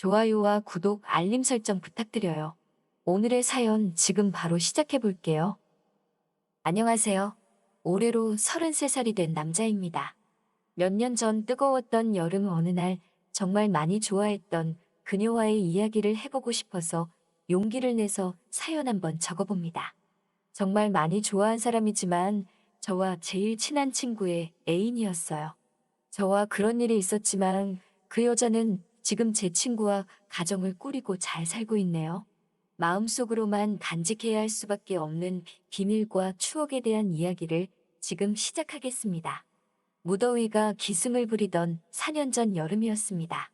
좋아요와 구독, 알림 설정 부탁드려요. 오늘의 사연 지금 바로 시작해 볼게요. 안녕하세요. 올해로 33살이 된 남자입니다. 몇 년 전 뜨거웠던 여름 어느 날 정말 많이 좋아했던 그녀와의 이야기를 해보고 싶어서 용기를 내서 사연 한번 적어봅니다. 정말 많이 좋아한 사람이지만 저와 제일 친한 친구의 애인이었어요. 저와 그런 일이 있었지만 그 여자는 지금 제 친구와 가정을 꾸리고 잘 살고 있네요. 마음속으로만 간직해야 할 수밖에 없는 비밀과 추억에 대한 이야기를 지금 시작하겠습니다. 무더위가 기승을 부리던 4년 전 여름이었습니다.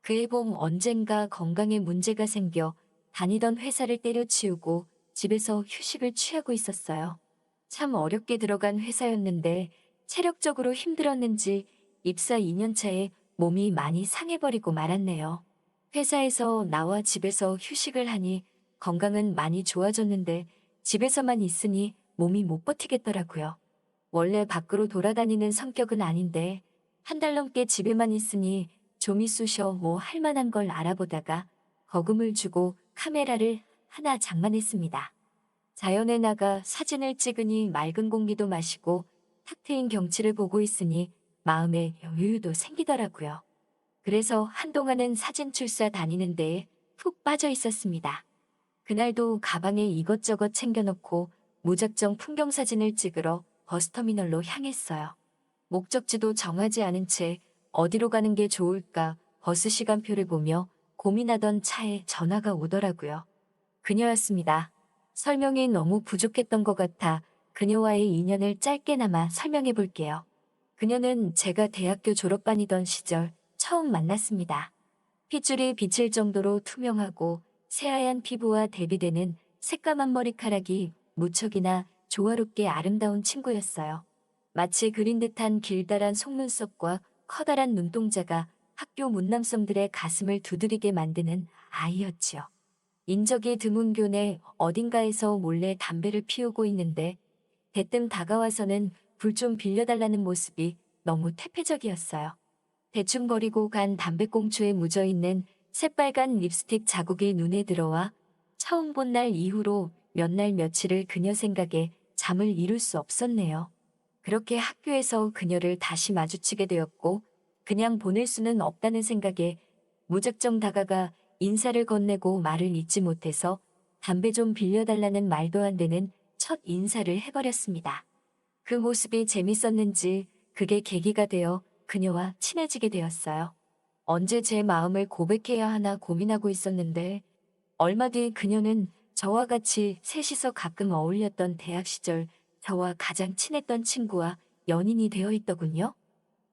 그해 봄 언젠가 건강에 문제가 생겨 다니던 회사를 때려치우고 집에서 휴식을 취하고 있었어요. 참 어렵게 들어간 회사였는데 체력적으로 힘들었는지 입사 2년 차에 몸이 많이 상해버리고 말았네요. 회사에서 나와 집에서 휴식을 하니 건강은 많이 좋아졌는데 집에서만 있으니 몸이 못 버티겠더라고요. 원래 밖으로 돌아다니는 성격은 아닌데 한 달 넘게 집에만 있으니 좀 있으셔 뭐 할 만한 걸 알아보다가 거금을 주고 카메라를 하나 장만했습니다. 자연에 나가 사진을 찍으니 맑은 공기도 마시고 탁 트인 경치를 보고 있으니 마음에 여유도 생기더라고요. 그래서 한동안은 사진 출사 다니는 데에 푹 빠져 있었습니다. 그날도 가방에 이것저것 챙겨놓고 무작정 풍경 사진을 찍으러 버스터미널로 향했어요. 목적지도 정하지 않은 채 어디로 가는 게 좋을까 버스 시간표를 보며 고민하던 차에 전화가 오더라고요. 그녀였습니다. 설명이 너무 부족했던 것 같아 그녀와의 인연을 짧게나마 설명해 볼게요. 그녀는 제가 대학교 졸업반이던 시절 처음 만났습니다. 핏줄이 비칠 정도로 투명하고 새하얀 피부와 대비되는 새까만 머리카락이 무척이나 조화롭게 아름다운 친구였어요. 마치 그린 듯한 길다란 속눈썹과 커다란 눈동자가 학교 문남성들의 가슴을 두드리게 만드는 아이였지요. 인적이 드문 교내 어딘가에서 몰래 담배를 피우고 있는데 대뜸 다가와서는 불 좀 빌려달라는 모습이 너무 태폐적이었어요. 대충 버리고 간 담배꽁초에 묻어있는 새빨간 립스틱 자국이 눈에 들어와 처음 본 날 이후로 몇 날 며칠을 그녀 생각에 잠을 이룰 수 없었네요. 그렇게 학교에서 그녀를 다시 마주치게 되었고 그냥 보낼 수는 없다는 생각에 무작정 다가가 인사를 건네고 말을 잇지 못해서 담배 좀 빌려달라는 말도 안 되는 첫 인사를 해버렸습니다. 그 모습이 재밌었는지 그게 계기가 되어 그녀와 친해지게 되었어요. 언제 제 마음을 고백해야 하나 고민하고 있었는데 얼마 뒤 그녀는 저와 같이 셋이서 가끔 어울렸던 대학 시절 저와 가장 친했던 친구와 연인이 되어 있더군요.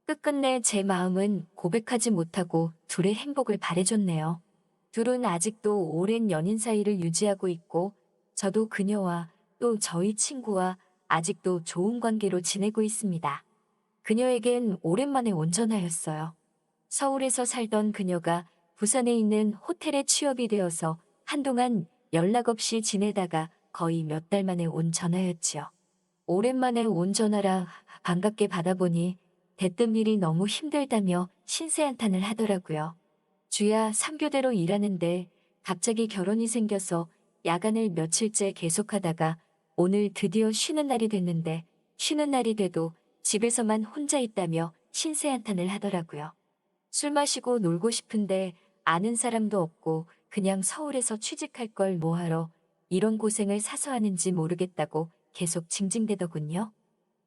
끝끝내 제 마음은 고백하지 못하고 둘의 행복을 바래줬네요. 둘은 아직도 오랜 연인 사이를 유지하고 있고 저도 그녀와 또 저희 친구와 아직도 좋은 관계로 지내고 있습니다. 그녀에겐 오랜만에 온 전화였어요. 서울에서 살던 그녀가 부산에 있는 호텔에 취업이 되어서 한동안 연락 없이 지내다가 거의 몇 달 만에 온 전화였지요. 오랜만에 온 전화라 반갑게 받아보니 대뜸 일이 너무 힘들다며 신세한탄을 하더라고요. 주야 3교대로 일하는데 갑자기 결혼이 생겨서 야간을 며칠째 계속하다가 오늘 드디어 쉬는 날이 됐는데 쉬는 날이 돼도 집에서만 혼자 있다며 신세한탄을 하더라고요. 술 마시고 놀고 싶은데 아는 사람도 없고 그냥 서울에서 취직할 걸 뭐하러 이런 고생을 사서 하는지 모르겠다고 계속 징징대더군요.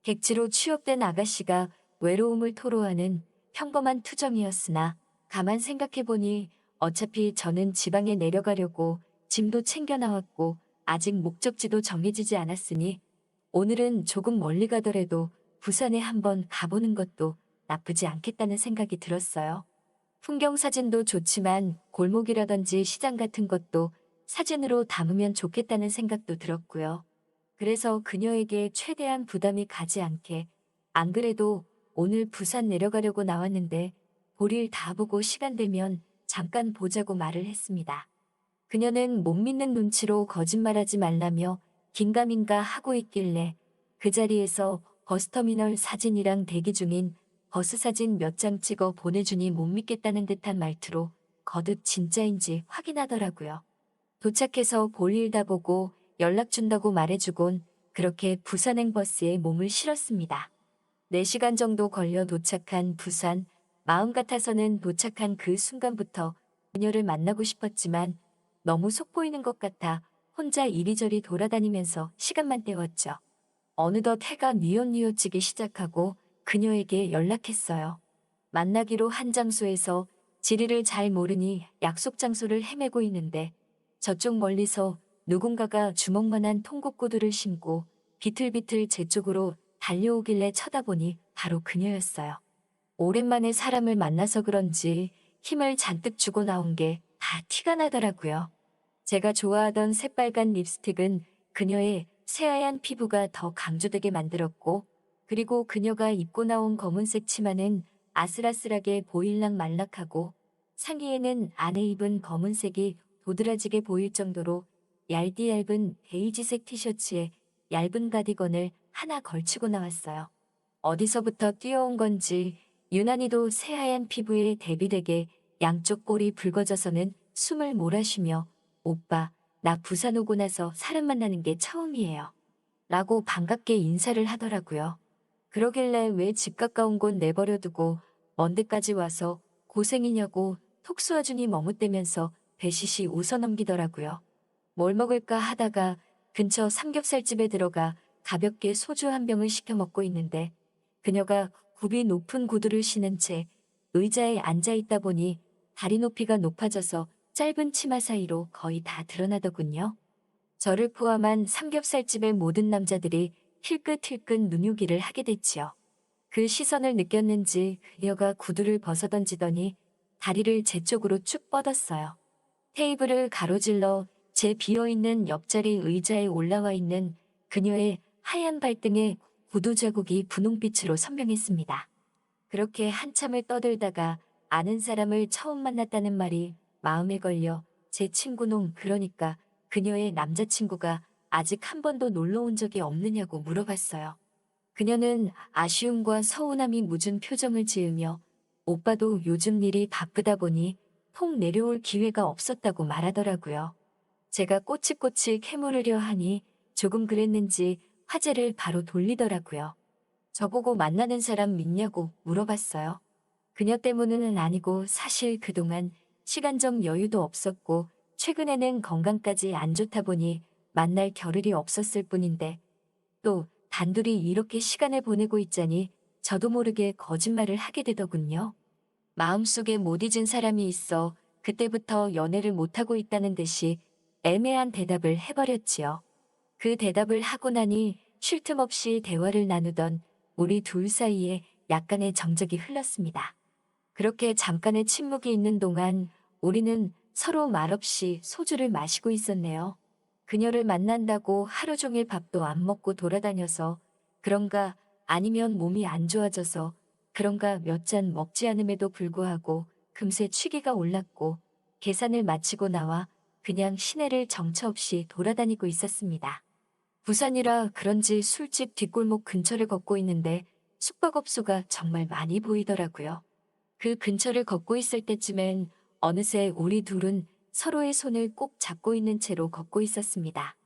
객지로 취업된 아가씨가 외로움을 토로하는 평범한 투정이었으나 가만 생각해보니 어차피 저는 지방에 내려가려고 짐도 챙겨 나왔고 아직 목적지도 정해지지 않았으니 오늘은 조금 멀리 가더라도 부산에 한번 가보는 것도 나쁘지 않겠다는 생각이 들었어요. 풍경 사진도 좋지만 골목이라든지 시장 같은 것도 사진으로 담으면 좋겠다는 생각도 들었고요. 그래서 그녀에게 최대한 부담이 가지 않게 안 그래도 오늘 부산 내려가려고 나왔는데 볼일 다 보고 시간 되면 잠깐 보자고 말을 했습니다. 그녀는 못 믿는 눈치로 거짓말하지 말라며 긴가민가 하고 있길래 그 자리에서 버스터미널 사진이랑 대기 중인 버스 사진 몇 장 찍어 보내주니 못 믿겠다는 듯한 말투로 거듭 진짜인지 확인하더라고요. 도착해서 볼일 다 보고 연락 준다고 말해주곤 그렇게 부산행 버스에 몸을 실었습니다. 4시간 정도 걸려 도착한 부산, 마음 같아서는 도착한 그 순간부터 그녀를 만나고 싶었지만 너무 속보이는 것 같아 혼자 이리저리 돌아다니면서 시간만 때웠죠. 어느덧 해가 뉘엿뉘엿지기 시작하고 그녀에게 연락했어요. 만나기로 한 장소에서 지리를 잘 모르니 약속 장소를 헤매고 있는데 저쪽 멀리서 누군가가 주먹만한 통곡구두를 신고 비틀비틀 제 쪽으로 달려오길래 쳐다보니 바로 그녀였어요. 오랜만에 사람을 만나서 그런지 힘을 잔뜩 주고 나온 게 다 티가 나더라고요. 제가 좋아하던 새빨간 립스틱은 그녀의 새하얀 피부가 더 강조되게 만들었고, 그리고 그녀가 입고 나온 검은색 치마는 아슬아슬하게 보일락 말락하고, 상의에는 안에 입은 검은색이 도드라지게 보일 정도로 얇디 얇은 베이지색 티셔츠에 얇은 가디건을 하나 걸치고 나왔어요. 어디서부터 뛰어온 건지 유난히도 새하얀 피부에 대비되게 양쪽 볼이 붉어져서는 숨을 몰아쉬며 오빠, 나 부산 오고 나서 사람 만나는 게 처음이에요. 라고 반갑게 인사를 하더라고요. 그러길래 왜 집 가까운 곳 내버려두고 먼 데까지 와서 고생이냐고 톡 쏘아주니 머뭇대면서 배시시 웃어넘기더라고요. 뭘 먹을까 하다가 근처 삼겹살집에 들어가 가볍게 소주 한 병을 시켜 먹고 있는데 그녀가 굽이 높은 구두를 신은 채 의자에 앉아 있다 보니 다리 높이가 높아져서 짧은 치마 사이로 거의 다 드러나더군요. 저를 포함한 삼겹살집의 모든 남자들이 힐끗힐끗 눈요기를 하게 됐지요. 그 시선을 느꼈는지 그녀가 구두를 벗어던지더니 다리를 제 쪽으로 쭉 뻗었어요. 테이블을 가로질러 제 비어있는 옆자리 의자에 올라와 있는 그녀의 하얀 발등에 구두 자국이 분홍빛으로 선명했습니다. 그렇게 한참을 떠들다가 아는 사람을 처음 만났다는 말이 마음에 걸려 제 친구놈 그러니까 그녀의 남자친구가 아직 한 번도 놀러 온 적이 없느냐고 물어봤어요. 그녀는 아쉬움과 서운함이 묻은 표정을 지으며 오빠도 요즘 일이 바쁘다 보니 통 내려올 기회가 없었다고 말하더라고요. 제가 꼬치꼬치 캐물으려 하니 조금 그랬는지 화제를 바로 돌리더라고요. 저보고 만나는 사람 믿냐고 물어봤어요. 그녀 때문은 아니고 사실 그동안 시간적 여유도 없었고 최근에는 건강까지 안 좋다 보니 만날 겨를이 없었을 뿐인데 또 단둘이 이렇게 시간을 보내고 있자니 저도 모르게 거짓말을 하게 되더군요. 마음속에 못 잊은 사람이 있어 그때부터 연애를 못하고 있다는 듯이 애매한 대답을 해버렸지요. 그 대답을 하고 나니 쉴 틈 없이 대화를 나누던 우리 둘 사이에 약간의 정적이 흘렀습니다. 그렇게 잠깐의 침묵이 있는 동안 우리는 서로 말없이 소주를 마시고 있었네요. 그녀를 만난다고 하루 종일 밥도 안 먹고 돌아다녀서 그런가 아니면 몸이 안 좋아져서 그런가 몇 잔 먹지 않음에도 불구하고 금세 취기가 올랐고 계산을 마치고 나와 그냥 시내를 정처 없이 돌아다니고 있었습니다. 부산이라 그런지 술집 뒷골목 근처를 걷고 있는데 숙박업소가 정말 많이 보이더라고요. 그 근처를 걷고 있을 때쯤엔 어느새 우리 둘은 서로의 손을 꼭 잡고 있는 채로 걷고 있었습니다.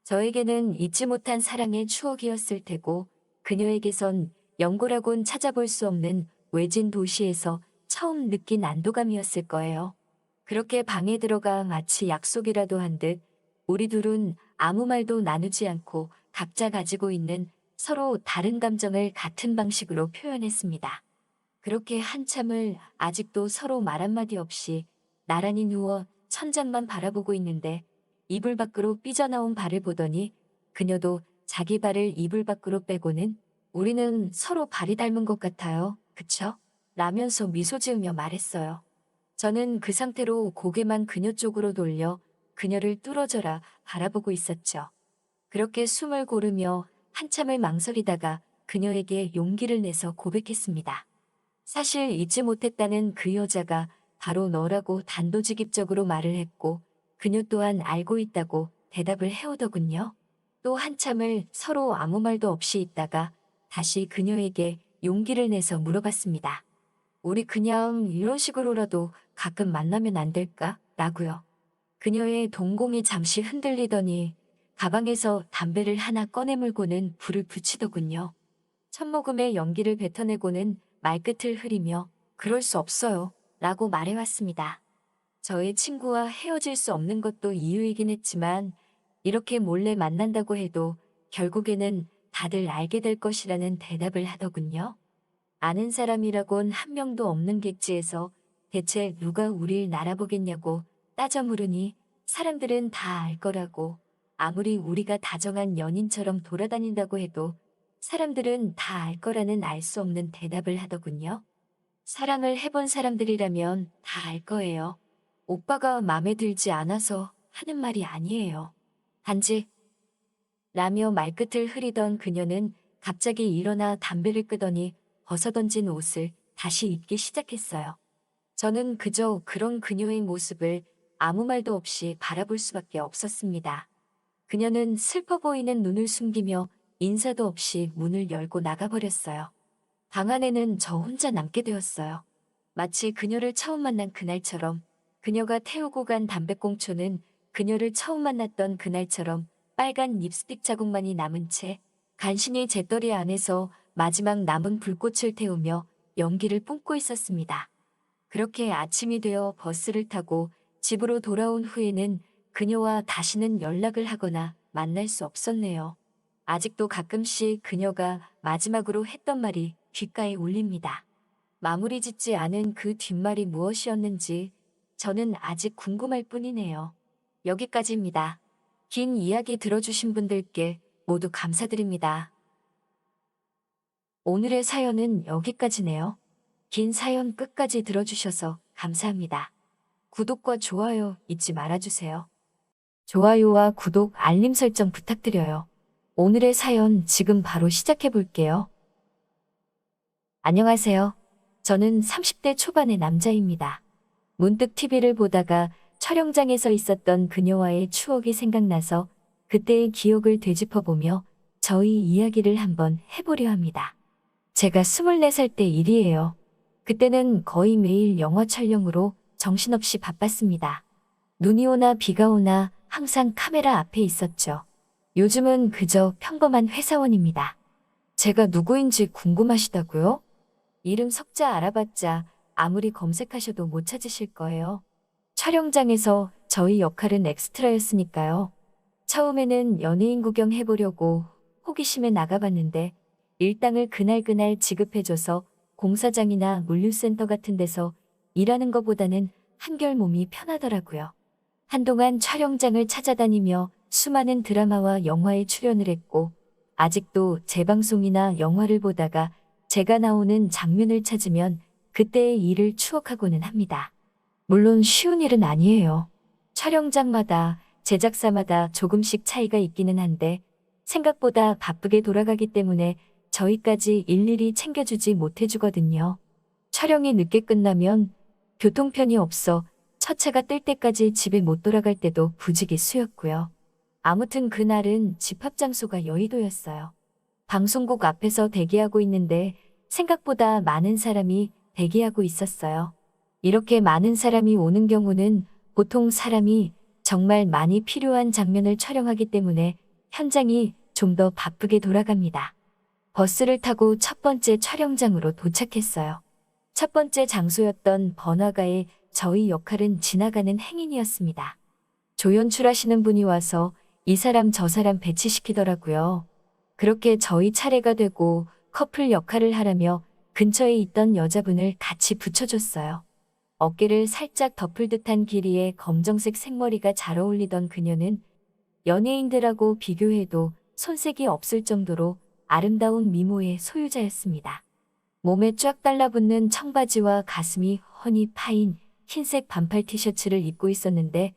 저에게는 잊지 못한 사랑의 추억이었을 테고 그녀에게선 연고라곤 찾아볼 수 없는 외진 도시에서 처음 느낀 안도감이었을 거예요. 그렇게 방에 들어가 마치 약속이라도 한 듯 우리 둘은 아무 말도 나누지 않고 각자 가지고 있는 서로 다른 감정을 같은 방식으로 표현했습니다. 그렇게 한참을 아직도 서로 말 한마디 없이 나란히 누워 천장만 바라보고 있는데 이불 밖으로 삐져나온 발을 보더니 그녀도 자기 발을 이불 밖으로 빼고는 우리는 서로 발이 닮은 것 같아요. 그쵸? 라면서 미소 지으며 말했어요. 저는 그 상태로 고개만 그녀 쪽으로 돌려 그녀를 뚫어져라 바라보고 있었죠. 그렇게 숨을 고르며 한참을 망설이다가 그녀에게 용기를 내서 고백했습니다. 사실 잊지 못했다는 그 여자가 바로 너라고 단도직입적으로 말을 했고 그녀 또한 알고 있다고 대답을 해오더군요. 또 한참을 서로 아무 말도 없이 있다가 다시 그녀에게 용기를 내서 물어봤습니다. 우리 그냥 이런 식으로라도 가끔 만나면 안 될까? 라고요. 그녀의 동공이 잠시 흔들리더니 가방에서 담배를 하나 꺼내 물고는 불을 붙이더군요. 첫 모금의 연기를 뱉어내고는 말끝을 흐리며 그럴 수 없어요. 라고 말해왔습니다. 저의 친구와 헤어질 수 없는 것도 이유이긴 했지만 이렇게 몰래 만난다고 해도 결국에는 다들 알게 될 것이라는 대답을 하더군요. 아는 사람이라곤 한 명도 없는 객지에서 대체 누가 우릴 날아보겠냐고 따져 물으니 사람들은 다 알 거라고, 아무리 우리가 다정한 연인처럼 돌아다닌다고 해도 사람들은 다 알 거라는 알 수 없는 대답을 하더군요. 사랑을 해본 사람들이라면 다 알 거예요. 오빠가 마음에 들지 않아서 하는 말이 아니에요. 단지 라며 말끝을 흐리던 그녀는 갑자기 일어나 담배를 끄더니 벗어던진 옷을 다시 입기 시작했어요. 저는 그저 그런 그녀의 모습을 아무 말도 없이 바라볼 수밖에 없었습니다. 그녀는 슬퍼 보이는 눈을 숨기며 인사도 없이 문을 열고 나가버렸어요. 방 안에는 저 혼자 남게 되었어요. 마치 그녀를 처음 만난 그날처럼, 그녀가 태우고 간 담배꽁초는 그녀를 처음 만났던 그날처럼 빨간 립스틱 자국만이 남은 채 간신히 재떨이 안에서 마지막 남은 불꽃을 태우며 연기를 뿜고 있었습니다. 그렇게 아침이 되어 버스를 타고 집으로 돌아온 후에는 그녀와 다시는 연락을 하거나 만날 수 없었네요. 아직도 가끔씩 그녀가 마지막으로 했던 말이 귓가에 울립니다. 마무리 짓지 않은 그 뒷말이 무엇이었는지 저는 아직 궁금할 뿐이네요. 여기까지입니다. 긴 이야기 들어주신 분들께 모두 감사드립니다. 오늘의 사연은 여기까지네요. 긴 사연 끝까지 들어주셔서 감사합니다. 구독과 좋아요 잊지 말아주세요. 좋아요와 구독, 알림 설정 부탁드려요. 오늘의 사연 지금 바로 시작해 볼게요. 안녕하세요. 저는 30대 초반의 남자입니다. 문득 TV를 보다가 촬영장에서 있었던 그녀와의 추억이 생각나서 그때의 기억을 되짚어보며 저희 이야기를 한번 해보려 합니다. 제가 24살 때 일이에요. 그때는 거의 매일 영화 촬영으로 정신없이 바빴습니다. 눈이 오나 비가 오나 항상 카메라 앞에 있었죠. 요즘은 그저 평범한 회사원입니다. 제가 누구인지 궁금하시다고요? 이름 석자 알아봤자 아무리 검색하셔도 못 찾으실 거예요. 촬영장에서 저희 역할은 엑스트라였으니까요. 처음에는 연예인 구경 해보려고 호기심에 나가봤는데 일당을 그날그날 지급해줘서 공사장이나 물류센터 같은 데서 일하는 것보다는 한결 몸이 편하더라고요. 한동안 촬영장을 찾아다니며 수많은 드라마와 영화에 출연을 했고 아직도 재방송이나 영화를 보다가 제가 나오는 장면을 찾으면 그때의 일을 추억하고는 합니다. 물론 쉬운 일은 아니에요. 촬영장마다 제작사마다 조금씩 차이가 있기는 한데 생각보다 바쁘게 돌아가기 때문에 저희까지 일일이 챙겨주지 못해주거든요. 촬영이 늦게 끝나면 교통편이 없어 첫 차가 뜰 때까지 집에 못 돌아갈 때도 부지기수였고요. 아무튼 그날은 집합 장소가 여의도였어요. 방송국 앞에서 대기하고 있는데 생각보다 많은 사람이 대기하고 있었어요. 이렇게 많은 사람이 오는 경우는 보통 사람이 정말 많이 필요한 장면을 촬영하기 때문에 현장이 좀 더 바쁘게 돌아갑니다. 버스를 타고 첫 번째 촬영장으로 도착했어요. 첫 번째 장소였던 번화가에 저희 역할은 지나가는 행인이었습니다. 조연출하시는 분이 와서 이 사람 저 사람 배치시키더라고요. 그렇게 저희 차례가 되고 커플 역할을 하라며 근처에 있던 여자분을 같이 붙여줬어요. 어깨를 살짝 덮을 듯한 길이의 검정색 생머리가 잘 어울리던 그녀는 연예인들하고 비교해도 손색이 없을 정도로 아름다운 미모의 소유자였습니다. 몸에 쫙 달라붙는 청바지와 가슴이 훤히 파인 흰색 반팔 티셔츠를 입고 있었는데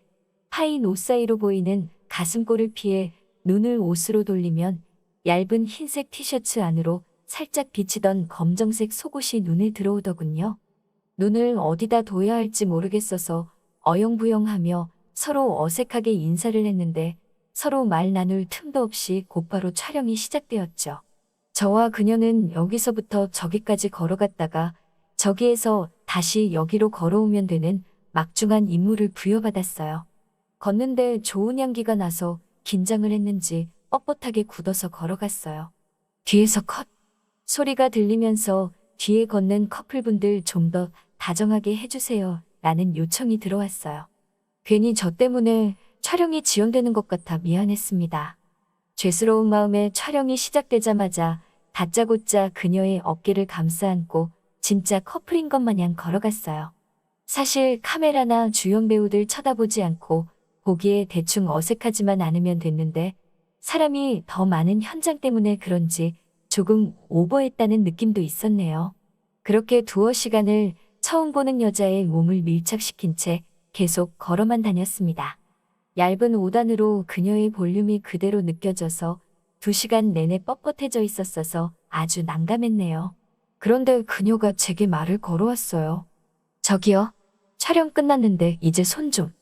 파인 옷 사이로 보이는 가슴골을 피해 눈을 옷으로 돌리면 얇은 흰색 티셔츠 안으로 살짝 비치던 검정색 속옷이 눈에 들어오더군요. 눈을 어디다 둬야 할지 모르겠어서 어영부영하며 서로 어색하게 인사를 했는데 서로 말 나눌 틈도 없이 곧바로 촬영이 시작되었죠. 저와 그녀는 여기서부터 저기까지 걸어갔다가 저기에서 다시 여기로 걸어오면 되는 막중한 임무를 부여받았어요. 걷는데 좋은 향기가 나서 긴장을 했는지 뻣뻣하게 굳어서 걸어갔어요. 뒤에서 컷! 소리가 들리면서 뒤에 걷는 커플분들 좀 더 다정하게 해주세요 라는 요청이 들어왔어요. 괜히 저 때문에 촬영이 지연되는 것 같아 미안했습니다. 죄스러운 마음에 촬영이 시작되자마자 다짜고짜 그녀의 어깨를 감싸 안고 진짜 커플인 것 마냥 걸어갔어요. 사실 카메라나 주연 배우들 쳐다보지 않고 보기에 대충 어색하지만 않으면 됐는데 사람이 더 많은 현장 때문에 그런지 조금 오버했다는 느낌도 있었네요. 그렇게 두어 시간을 처음 보는 여자의 몸을 밀착시킨 채 계속 걸어만 다녔습니다. 얇은 5단으로 그녀의 볼륨이 그대로 느껴져서 2시간 내내 뻣뻣해져 있었어서 아주 난감했네요. 그런데 그녀가 제게 말을 걸어왔어요. 저기요. 촬영 끝났는데 이제 손 좀.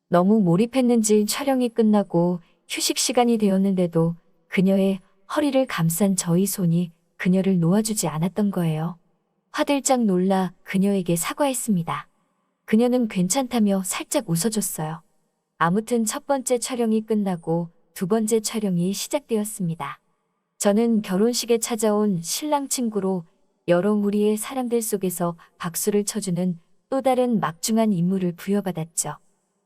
너무 몰입했는지 촬영이 끝나고 휴식 시간이 되었는데도 그녀의 허리를 감싼 저희 손이 그녀를 놓아주지 않았던 거예요. 화들짝 놀라 그녀에게 사과했습니다. 그녀는 괜찮다며 살짝 웃어줬어요. 아무튼 첫 번째 촬영이 끝나고 두 번째 촬영이 시작되었습니다. 저는 결혼식에 찾아온 신랑 친구로 여러 무리의 사람들 속에서 박수를 쳐주는 또 다른 막중한 임무를 부여받았죠.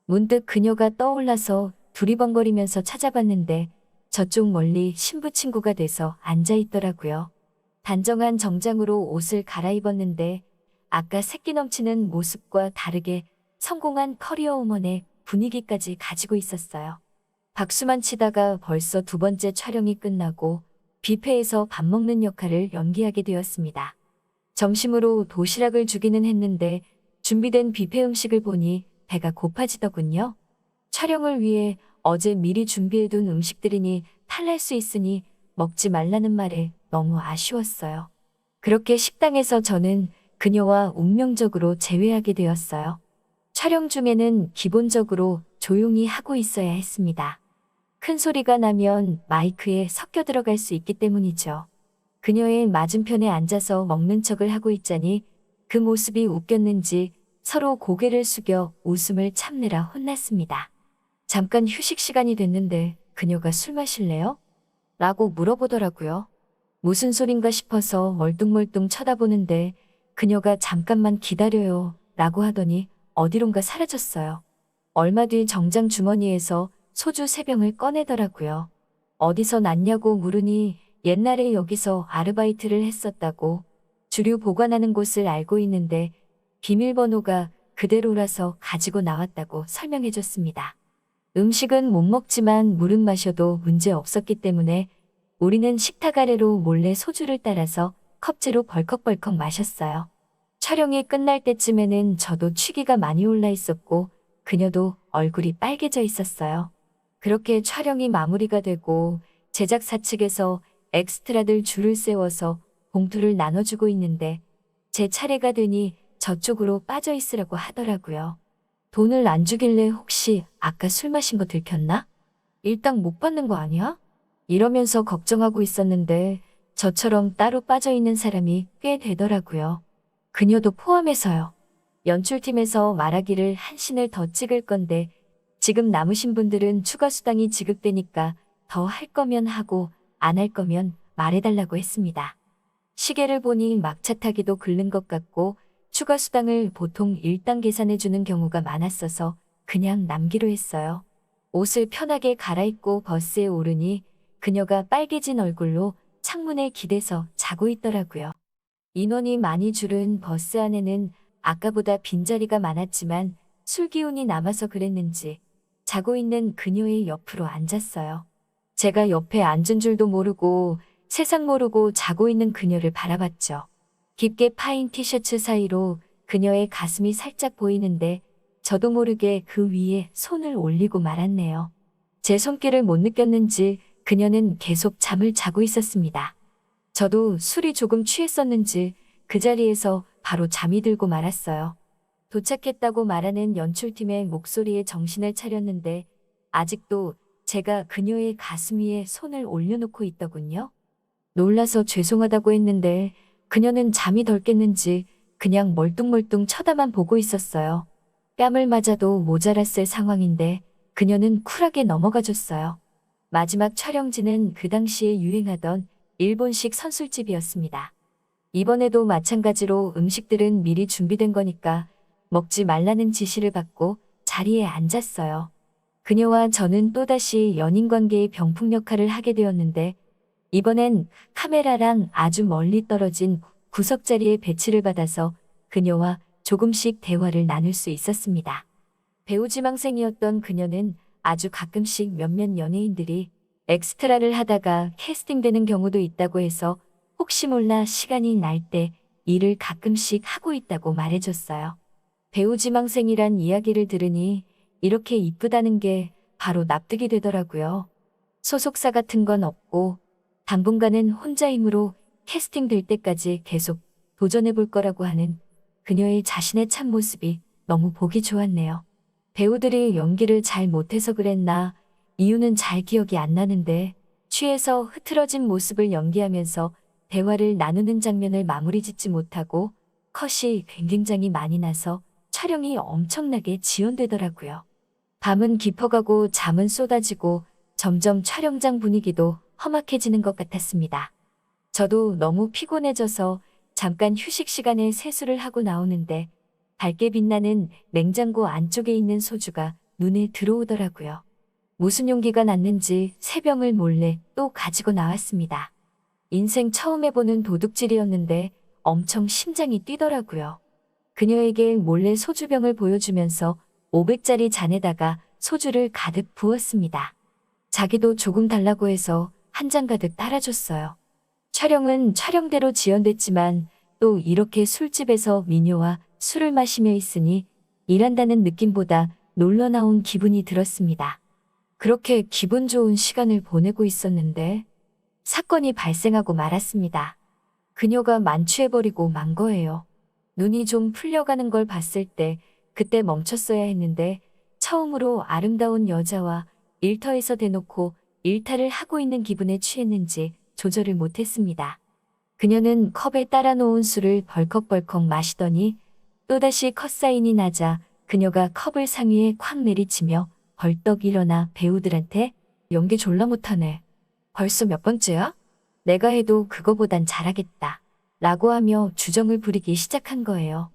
문득 그녀가 떠올라서 두리번거리면서 찾아봤는데 저쪽 멀리 신부 친구가 돼서 앉아있더라고요. 단정한 정장으로 옷을 갈아입었는데 아까 새끼 넘치는 모습과 다르게 성공한 커리어 우먼의 분위기까지 가지고 있었어요. 박수만 치다가 벌써 두 번째 촬영이 끝나고 뷔페에서 밥 먹는 역할을 연기하게 되었습니다. 점심으로 도시락을 주기는 했는데 준비된 뷔페 음식을 보니 배가 고파지더군요. 촬영을 위해 어제 미리 준비해둔 음식들이니 탈날 수 있으니 먹지 말라는 말에 너무 아쉬웠어요. 그렇게 식당에서 저는 그녀와 운명적으로 재회하게 되었어요. 촬영 중에는 기본적으로 조용히 하고 있어야 했습니다. 큰 소리가 나면 마이크에 섞여 들어갈 수 있기 때문이죠. 그녀의 맞은편에 앉아서 먹는 척을 하고 있자니 그 모습이 웃겼는지 서로 고개를 숙여 웃음을 참느라 혼났습니다. 잠깐 휴식 시간이 됐는데 그녀가 술 마실래요? 라고 물어보더라고요. 무슨 소린가 싶어서 멀뚱멀뚱 쳐다보는데 그녀가 잠깐만 기다려요 라고 하더니 어디론가 사라졌어요. 얼마 뒤 정장 주머니에서 소주 3병을 꺼내더라고요. 어디서 났냐고 물으니 옛날에 여기서 아르바이트를 했었다고 주류 보관하는 곳을 알고 있는데 비밀번호가 그대로라서 가지고 나왔다고 설명해줬습니다. 음식은 못 먹지만 물은 마셔도 문제 없었기 때문에 우리는 식탁 아래로 몰래 소주를 따라서 컵째로 벌컥벌컥 마셨어요. 촬영이 끝날 때쯤에는 저도 취기가 많이 올라 있었고 그녀도 얼굴이 빨개져 있었어요. 그렇게 촬영이 마무리가 되고 제작사 측에서 엑스트라들 줄을 세워서 봉투를 나눠주고 있는데 제 차례가 되니 저쪽으로 빠져 있으라고 하더라고요. 돈을 안 주길래 혹시 아까 술 마신 거 들켰나? 일당 못 받는 거 아니야? 이러면서 걱정하고 있었는데 저처럼 따로 빠져 있는 사람이 꽤 되더라고요. 그녀도 포함해서요. 연출팀에서 말하기를 한 씬을 더 찍을 건데 지금 남으신 분들은 추가 수당이 지급되니까 더 할 거면 하고 안 할 거면 말해달라고 했습니다. 시계를 보니 막차 타기도 글른 것 같고 추가 수당을 보통 일당 계산해주는 경우가 많았어서 그냥 남기로 했어요. 옷을 편하게 갈아입고 버스에 오르니 그녀가 빨개진 얼굴로 창문에 기대서 자고 있더라고요. 인원이 많이 줄은 버스 안에는 아까보다 빈자리가 많았지만 술 기운이 남아서 그랬는지 자고 있는 그녀의 옆으로 앉았어요. 제가 옆에 앉은 줄도 모르고 세상 모르고 자고 있는 그녀를 바라봤죠. 깊게 파인 티셔츠 사이로 그녀의 가슴이 살짝 보이는데 저도 모르게 그 위에 손을 올리고 말았네요. 제 손길을 못 느꼈는지 그녀는 계속 잠을 자고 있었습니다. 저도 술이 조금 취했었는지 그 자리에서 바로 잠이 들고 말았어요. 도착했다고 말하는 연출팀의 목소리에 정신을 차렸는데 아직도 제가 그녀의 가슴 위에 손을 올려놓고 있더군요. 놀라서 죄송하다고 했는데 그녀는 잠이 덜 깼는지 그냥 멀뚱멀뚱 쳐다만 보고 있었어요. 뺨을 맞아도 모자랐을 상황인데 그녀는 쿨하게 넘어가 줬어요. 마지막 촬영지는 그 당시에 유행하던 일본식 선술집이었습니다. 이번에도 마찬가지로 음식들은 미리 준비된 거니까 먹지 말라는 지시를 받고 자리에 앉았어요. 그녀와 저는 또다시 연인 관계의 병풍 역할을 하게 되었는데 이번엔 카메라랑 아주 멀리 떨어진 구석자리에 배치를 받아서 그녀와 조금씩 대화를 나눌 수 있었습니다. 배우 지망생이었던 그녀는 아주 가끔씩 몇몇 연예인들이 엑스트라를 하다가 캐스팅되는 경우도 있다고 해서 혹시 몰라 시간이 날 때 일을 가끔씩 하고 있다고 말해줬어요. 배우 지망생이란 이야기를 들으니 이렇게 이쁘다는 게 바로 납득이 되더라고요. 소속사 같은 건 없고 당분간은 혼자 힘으로 캐스팅될 때까지 계속 도전해 볼 거라고 하는 그녀의 자신의 참모습이 너무 보기 좋았네요. 배우들이 연기를 잘 못해서 그랬나 이유는 잘 기억이 안 나는데 취해서 흐트러진 모습을 연기하면서 대화를 나누는 장면을 마무리 짓지 못하고 컷이 굉장히 많이 나서 촬영이 엄청나게 지연되더라고요. 밤은 깊어가고 잠은 쏟아지고 점점 촬영장 분위기도 험악해지는 것 같았습니다. 저도 너무 피곤해져서 잠깐 휴식 시간에 세수를 하고 나오는데 밝게 빛나는 냉장고 안쪽에 있는 소주가 눈에 들어오더라고요. 무슨 용기가 났는지 세 병을 몰래 또 가지고 나왔습니다. 인생 처음 해보는 도둑질이었는데 엄청 심장이 뛰더라고요. 그녀에게 몰래 소주병을 보여주면서 500짜리 잔에다가 소주를 가득 부었습니다. 자기도 조금 달라고 해서 한 잔 가득 따라줬어요. 촬영은 촬영대로 지연됐지만 또 이렇게 술집에서 미녀와 술을 마시며 있으니 일한다는 느낌보다 놀러 나온 기분이 들었습니다. 그렇게 기분 좋은 시간을 보내고 있었는데 사건이 발생하고 말았습니다. 그녀가 만취해버리고 만 거예요. 눈이 좀 풀려가는 걸 봤을 때 그때 멈췄어야 했는데 처음으로 아름다운 여자와 일터에서 대놓고 일탈을 하고 있는 기분에 취했는지 조절을 못했습니다. 그녀는 컵에 따라 놓은 술을 벌컥벌컥 마시더니 또다시 컷사인이 나자 그녀가 컵을 상위에 콱 내리치며 벌떡 일어나 배우들한테 연기 졸라 못하네. 벌써 몇 번째야? 내가 해도 그거보단 잘하겠다. 라고 하며 주정을 부리기 시작한 거예요.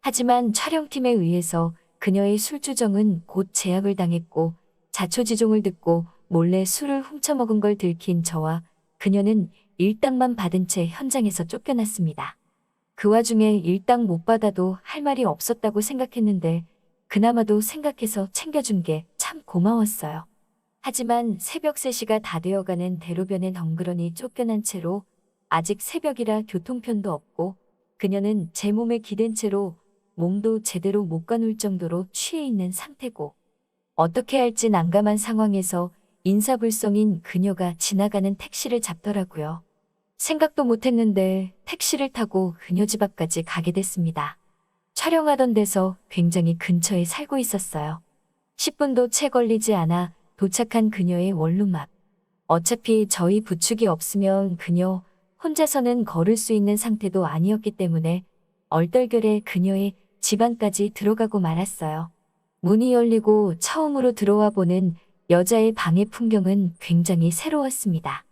하지만 촬영팀에 의해서 그녀의 술주정은 곧 제압을 당했고 자초지종을 듣고 몰래 술을 훔쳐먹은 걸 들킨 저와 그녀는 일당만 받은 채 현장에서 쫓겨났습니다. 그 와중에 일당 못 받아도 할 말이 없었다고 생각했는데 그나마도 생각해서 챙겨준 게 참 고마웠어요. 하지만 새벽 3시가 다 되어가는 대로변에 덩그러니 쫓겨난 채로 아직 새벽이라 교통편도 없고 그녀는 제 몸에 기댄 채로 몸도 제대로 못 가눌 정도로 취해 있는 상태고 어떻게 할지 난감한 상황에서 인사불성인 그녀가 지나가는 택시를 잡더라고요. 생각도 못했는데 택시를 타고 그녀 집 앞까지 가게 됐습니다. 촬영하던 데서 굉장히 근처에 살고 있었어요. 10분도 채 걸리지 않아 도착한 그녀의 원룸 앞. 어차피 저희 부축이 없으면 그녀 혼자서는 걸을 수 있는 상태도 아니었기 때문에 얼떨결에 그녀의 집 안까지 들어가고 말았어요. 문이 열리고 처음으로 들어와 보는 여자의 방의 풍경은 굉장히 새로웠습니다.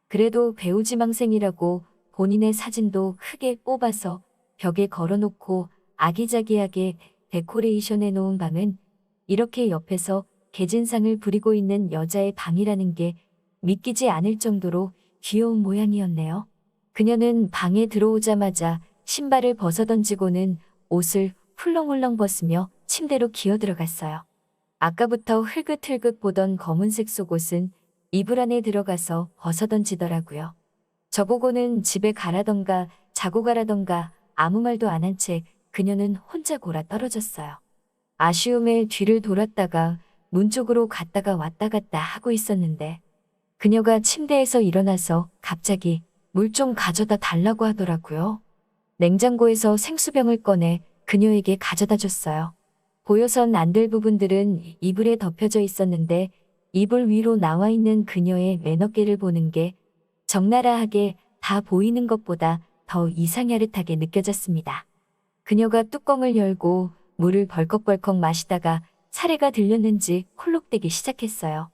그래도 배우 지망생이라고 본인의 사진도 크게 뽑아서 벽에 걸어놓고 아기자기하게 데코레이션 해놓은 방은 이렇게 옆에서 개진상을 부리고 있는 여자의 방이라는 게 믿기지 않을 정도로 귀여운 모양이었네요. 그녀는 방에 들어오자마자 신발을 벗어던지고는 옷을 훌렁훌렁 벗으며 침대로 기어들어갔어요. 아까부터 흘긋흘긋 보던 검은색 속옷은 이불 안에 들어가서 벗어던지더라고요. 저보고는 집에 가라던가 자고 가라던가 아무 말도 안 한 채 그녀는 혼자 골아 떨어졌어요. 아쉬움에 뒤를 돌았다가 문 쪽으로 갔다가 왔다 갔다 하고 있었는데 그녀가 침대에서 일어나서 갑자기 물 좀 가져다 달라고 하더라고요. 냉장고에서 생수병을 꺼내 그녀에게 가져다 줬어요. 보여선 안 될 부분들은 이불에 덮여져 있었는데 이불 위로 나와 있는 그녀의 매너깨를 보는 게 적나라하게 다 보이는 것보다 더 이상야릇하게 느껴졌습니다. 그녀가 뚜껑을 열고 물을 벌컥벌컥 마시다가 사례가 들렸는지 홀록대기 시작했어요.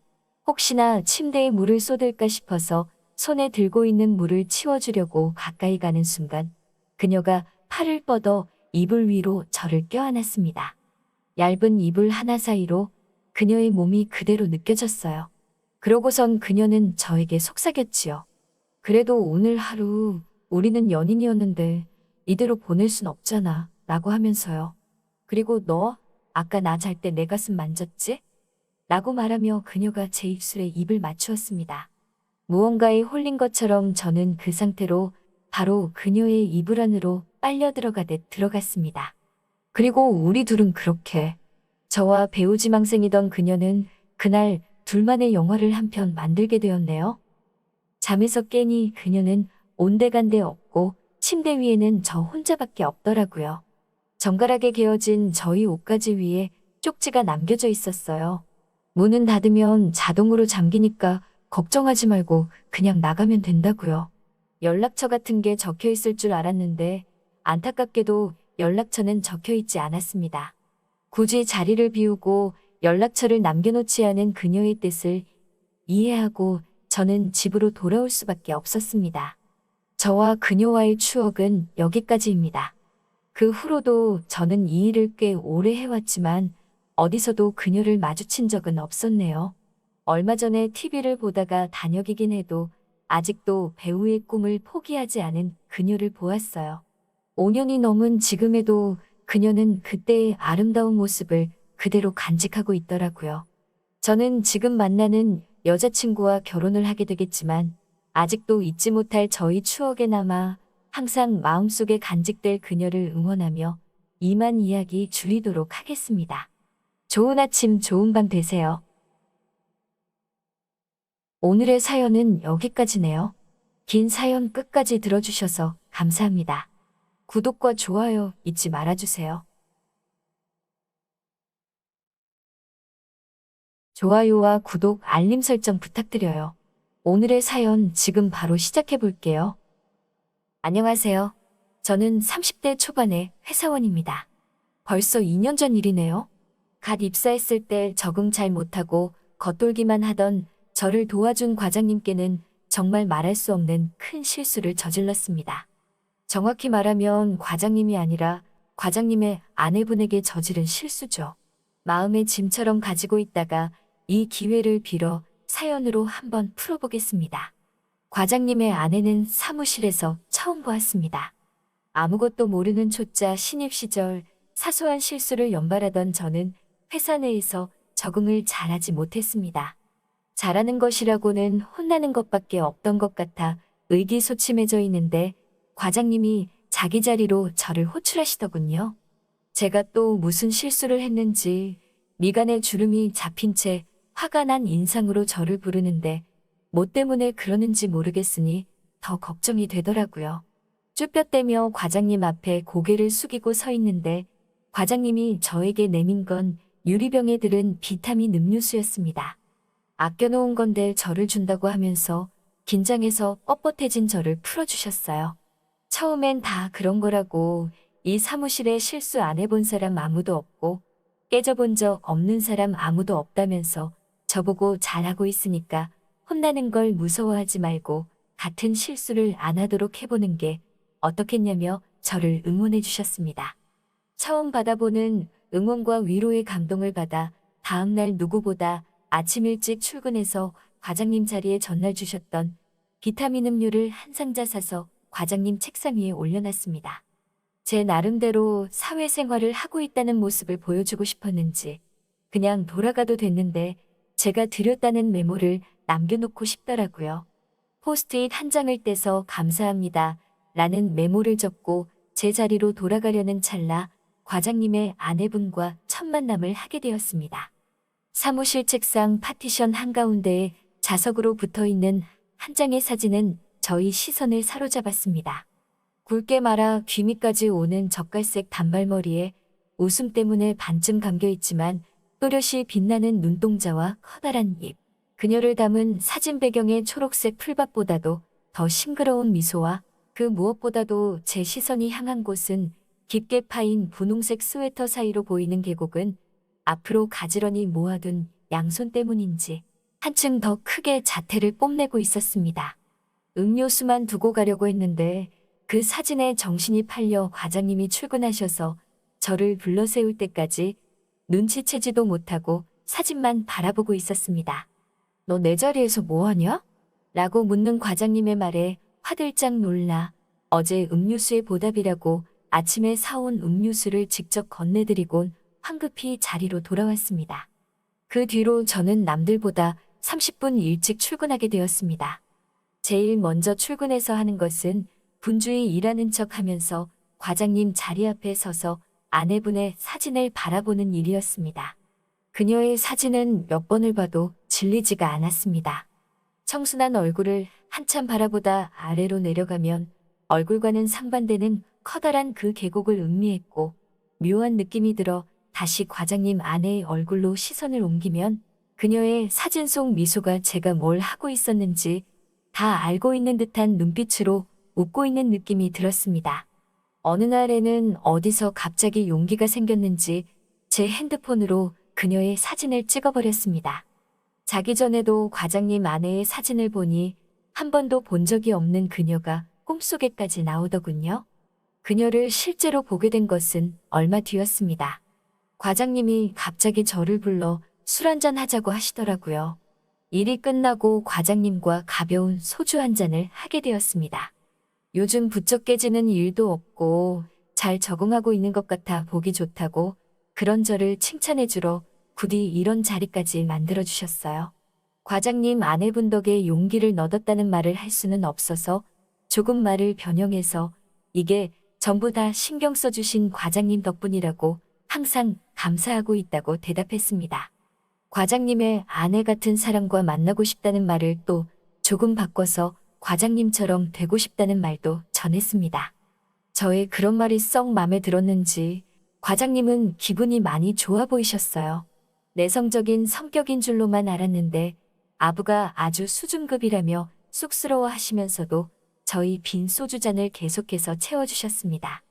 혹시나 침대에 물을 쏟을까 싶어서 손에 들고 있는 물을 치워주려고 가까이 가는 순간 그녀가 팔을 뻗어 이불 위로 저를 껴안았습니다. 얇은 이불 하나 사이로 그녀의 몸이 그대로 느껴졌어요. 그러고선 그녀는 저에게 속삭였지요. 그래도 오늘 하루 우리는 연인이었는데 이대로 보낼 순 없잖아 라고 하면서요. 그리고 너 아까 나 잘 때 내 가슴 만졌지? 라고 말하며 그녀가 제 입술에 입을 맞추었습니다. 무언가에 홀린 것처럼 저는 그 상태로 바로 그녀의 이불 안으로 빨려 들어가듯 들어갔습니다. 그리고 우리 둘은 그렇게 저와 배우지망생이던 그녀는 그날 둘만의 영화를 한 편 만들게 되었네요. 잠에서 깨니 그녀는 온데간데 없고 침대 위에는 저 혼자밖에 없더라고요. 정갈하게 개어진 저희 옷가지 위에 쪽지가 남겨져 있었어요. 문은 닫으면 자동으로 잠기니까 걱정하지 말고 그냥 나가면 된다고요. 연락처 같은 게 적혀 있을 줄 알았는데 안타깝게도 연락처는 적혀 있지 않았습니다. 굳이 자리를 비우고 연락처를 남겨놓지 않은 그녀의 뜻을 이해하고 저는 집으로 돌아올 수밖에 없었습니다. 저와 그녀와의 추억은 여기까지입니다. 그 후로도 저는 이 일을 꽤 오래 해왔지만 어디서도 그녀를 마주친 적은 없었네요. 얼마 전에 TV를 보다가 단역이긴 해도 아직도 배우의 꿈을 포기하지 않은 그녀를 보았어요. 5년이 넘은 지금에도 그녀는 그때의 아름다운 모습을 그대로 간직하고 있더라고요. 저는 지금 만나는 여자친구와 결혼을 하게 되겠지만 아직도 잊지 못할 저희 추억에 남아 항상 마음속에 간직될 그녀를 응원하며 이만 이야기 줄이도록 하겠습니다. 좋은 아침, 좋은 밤 되세요. 오늘의 사연은 여기까지네요. 긴 사연 끝까지 들어주셔서 감사합니다. 구독과 좋아요 잊지 말아주세요. 좋아요와 구독, 알림 설정 부탁드려요. 오늘의 사연 지금 바로 시작해 볼게요. 안녕하세요. 저는 30대 초반의 회사원입니다. 벌써 2년 전 일이네요. 갓 입사했을 때 적응 잘 못하고 겉돌기만 하던 저를 도와준 과장님께는 정말 말할 수 없는 큰 실수를 저질렀습니다. 정확히 말하면 과장님이 아니라 과장님의 아내분에게 저지른 실수죠. 마음의 짐처럼 가지고 있다가 이 기회를 빌어 사연으로 한번 풀어보겠습니다. 과장님의 아내는 사무실에서 처음 보았습니다. 아무것도 모르는 초짜 신입 시절 사소한 실수를 연발하던 저는 회사 내에서 적응을 잘하지 못했습니다. 잘하는 것이라고는 혼나는 것밖에 없던 것 같아 의기소침해져 있는데 과장님이 자기 자리로 저를 호출하시더군요. 제가 또 무슨 실수를 했는지 미간에 주름이 잡힌 채 화가 난 인상으로 저를 부르는데 뭐 때문에 그러는지 모르겠으니 더 걱정이 되더라고요. 쭈뼛대며 과장님 앞에 고개를 숙이고 서 있는데 과장님이 저에게 내민 건 유리병에 들은 비타민 음료수였습니다. 아껴놓은 건데 저를 준다고 하면서 긴장해서 뻣뻣해진 저를 풀어주셨어요. 처음엔 다 그런 거라고 이 사무실에 실수 안 해본 사람 아무도 없고 깨져본 적 없는 사람 아무도 없다면서 저보고 잘하고 있으니까 혼나는 걸 무서워하지 말고 같은 실수를 안 하도록 해보는 게 어떻겠냐며 저를 응원해 주셨습니다. 처음 받아보는 응원과 위로의 감동을 받아 다음날 누구보다 아침 일찍 출근해서 과장님 자리에 전날 주셨던 비타민 음료를 한 상자 사서 과장님 책상 위에 올려놨습니다. 제 나름대로 사회생활을 하고 있다는 모습을 보여주고 싶었는지 그냥 돌아가도 됐는데 제가 드렸다는 메모를 남겨놓고 싶더라고요. 포스트잇 한 장을 떼서 감사합니다 라는 메모를 적고 제 자리로 돌아가려는 찰나 과장님의 아내분과 첫 만남을 하게 되었습니다. 사무실 책상 파티션 한가운데에 자석으로 붙어있는 한 장의 사진은 저희 시선을 사로잡았습니다. 굵게 말아 귀 밑까지 오는 젓갈색 단발머리에 웃음 때문에 반쯤 감겨있지만 또렷이 빛나는 눈동자와 커다란 입. 그녀를 담은 사진 배경의 초록색 풀밭보다도 더 싱그러운 미소와 그 무엇보다도 제 시선이 향한 곳은 깊게 파인 분홍색 스웨터 사이로 보이는 계곡은 앞으로 가지런히 모아둔 양손 때문인지 한층 더 크게 자태를 뽐내고 있었습니다. 음료수만 두고 가려고 했는데 그 사진에 정신이 팔려 과장님이 출근하셔서 저를 불러세울 때까지 눈치채지도 못하고 사진만 바라보고 있었습니다. 너 내 자리에서 뭐 하냐? 라고 묻는 과장님의 말에 화들짝 놀라 어제 음료수의 보답이라고 아침에 사온 음료수를 직접 건네드리곤 황급히 자리로 돌아왔습니다. 그 뒤로 저는 남들보다 30분 일찍 출근하게 되었습니다. 제일 먼저 출근해서 하는 것은 분주히 일하는 척 하면서 과장님 자리 앞에 서서 아내분의 사진을 바라보는 일이었습니다. 그녀의 사진은 몇 번을 봐도 질리지가 않았습니다. 청순한 얼굴을 한참 바라보다 아래로 내려가면 얼굴과는 상반되는 커다란 그 계곡을 음미했고 묘한 느낌이 들어 다시 과장님 아내의 얼굴로 시선을 옮기면 그녀의 사진 속 미소가 제가 뭘 하고 있었는지 다 알고 있는 듯한 눈빛으로 웃고 있는 느낌이 들었습니다. 어느 날에는 어디서 갑자기 용기가 생겼는지 제 핸드폰으로 그녀의 사진을 찍어버렸습니다. 자기 전에도 과장님 아내의 사진을 보니 한 번도 본 적이 없는 그녀가 꿈속에까지 나오더군요. 그녀를 실제로 보게 된 것은 얼마 뒤였습니다. 과장님이 갑자기 저를 불러 술 한잔 하자고 하시더라고요. 일이 끝나고 과장님과 가벼운 소주 한 잔을 하게 되었습니다. 요즘 부쩍 깨지는 일도 없고 잘 적응하고 있는 것 같아 보기 좋다고 그런 저를 칭찬해주러 부디 이런 자리까지 만들어주셨어요. 과장님 아내분 덕에 용기를 얻었다는 말을 할 수는 없어서 조금 말을 변형해서 이게 전부 다 신경 써주신 과장님 덕분이라고 항상 감사하고 있다고 대답했습니다. 과장님의 아내 같은 사람과 만나고 싶다는 말을 또 조금 바꿔서 과장님처럼 되고 싶다는 말도 전했습니다. 저의 그런 말이 썩 마음에 들었는지 과장님은 기분이 많이 좋아 보이셨어요. 내성적인 성격인 줄로만 알았는데 아부가 아주 수준급이라며 쑥스러워 하시면서도 저희 빈 소주잔을 계속해서 채워주셨습니다.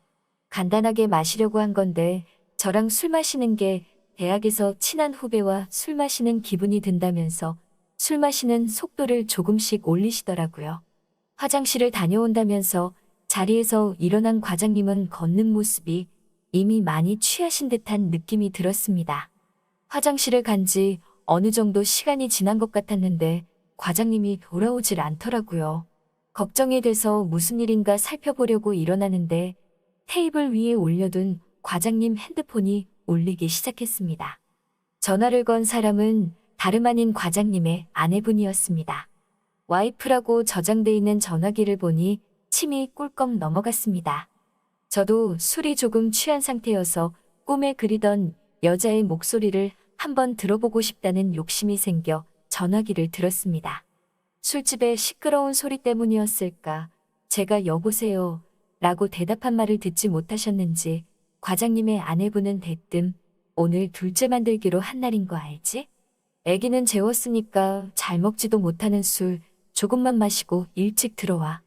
간단하게 마시려고 한 건데 저랑 술 마시는 게 대학에서 친한 후배와 술 마시는 기분이 든다면서 술 마시는 속도를 조금씩 올리시더라고요. 화장실을 다녀온다면서 자리에서 일어난 과장님은 걷는 모습이 이미 많이 취하신 듯한 느낌이 들었습니다. 화장실을 간 지 어느 정도 시간이 지난 것 같았는데 과장님이 돌아오질 않더라고요. 걱정이 돼서 무슨 일인가 살펴보려고 일어나는데 테이블 위에 올려둔 과장님 핸드폰이 울리기 시작했습니다. 전화를 건 사람은 다름 아닌 과장님의 아내분이었습니다. 와이프라고 저장돼 있는 전화기를 보니 침이 꿀꺽 넘어갔습니다. 저도 술이 조금 취한 상태여서 꿈에 그리던 여자의 목소리를 한번 들어보고 싶다는 욕심이 생겨 전화기를 들었습니다. 술집의 시끄러운 소리 때문이었을까 제가 여보세요 라고 대답한 말을 듣지 못하셨는지 과장님의 아내분은 대뜸 오늘 둘째 만들기로 한 날인 거 알지? 애기는 재웠으니까 잘 먹지도 못하는 술 조금만 마시고 일찍 들어와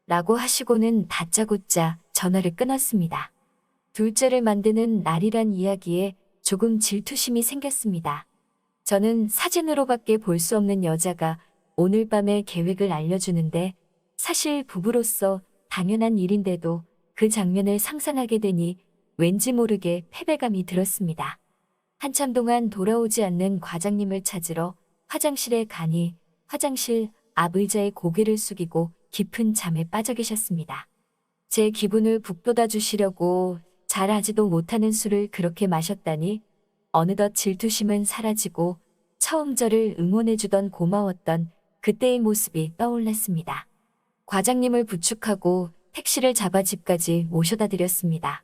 라고 하시고는 다짜고짜 전화를 끊었습니다. 둘째를 만드는 날이란 이야기에 조금 질투심이 생겼습니다. 저는 사진으로밖에 볼 수 없는 여자가 오늘 밤의 계획을 알려주는데 사실 부부로서 당연한 일인데도 그 장면을 상상하게 되니 왠지 모르게 패배감이 들었습니다. 한참 동안 돌아오지 않는 과장님을 찾으러 화장실에 가니 화장실 앞 의자에 고개를 숙이고 깊은 잠에 빠져 계셨습니다. 제 기분을 북돋아 주시려고 잘하지도 못하는 술을 그렇게 마셨다니 어느덧 질투심은 사라지고 처음 저를 응원해주던 고마웠던 그때의 모습이 떠올랐습니다. 과장님을 부축하고 택시를 잡아 집까지 모셔다 드렸습니다.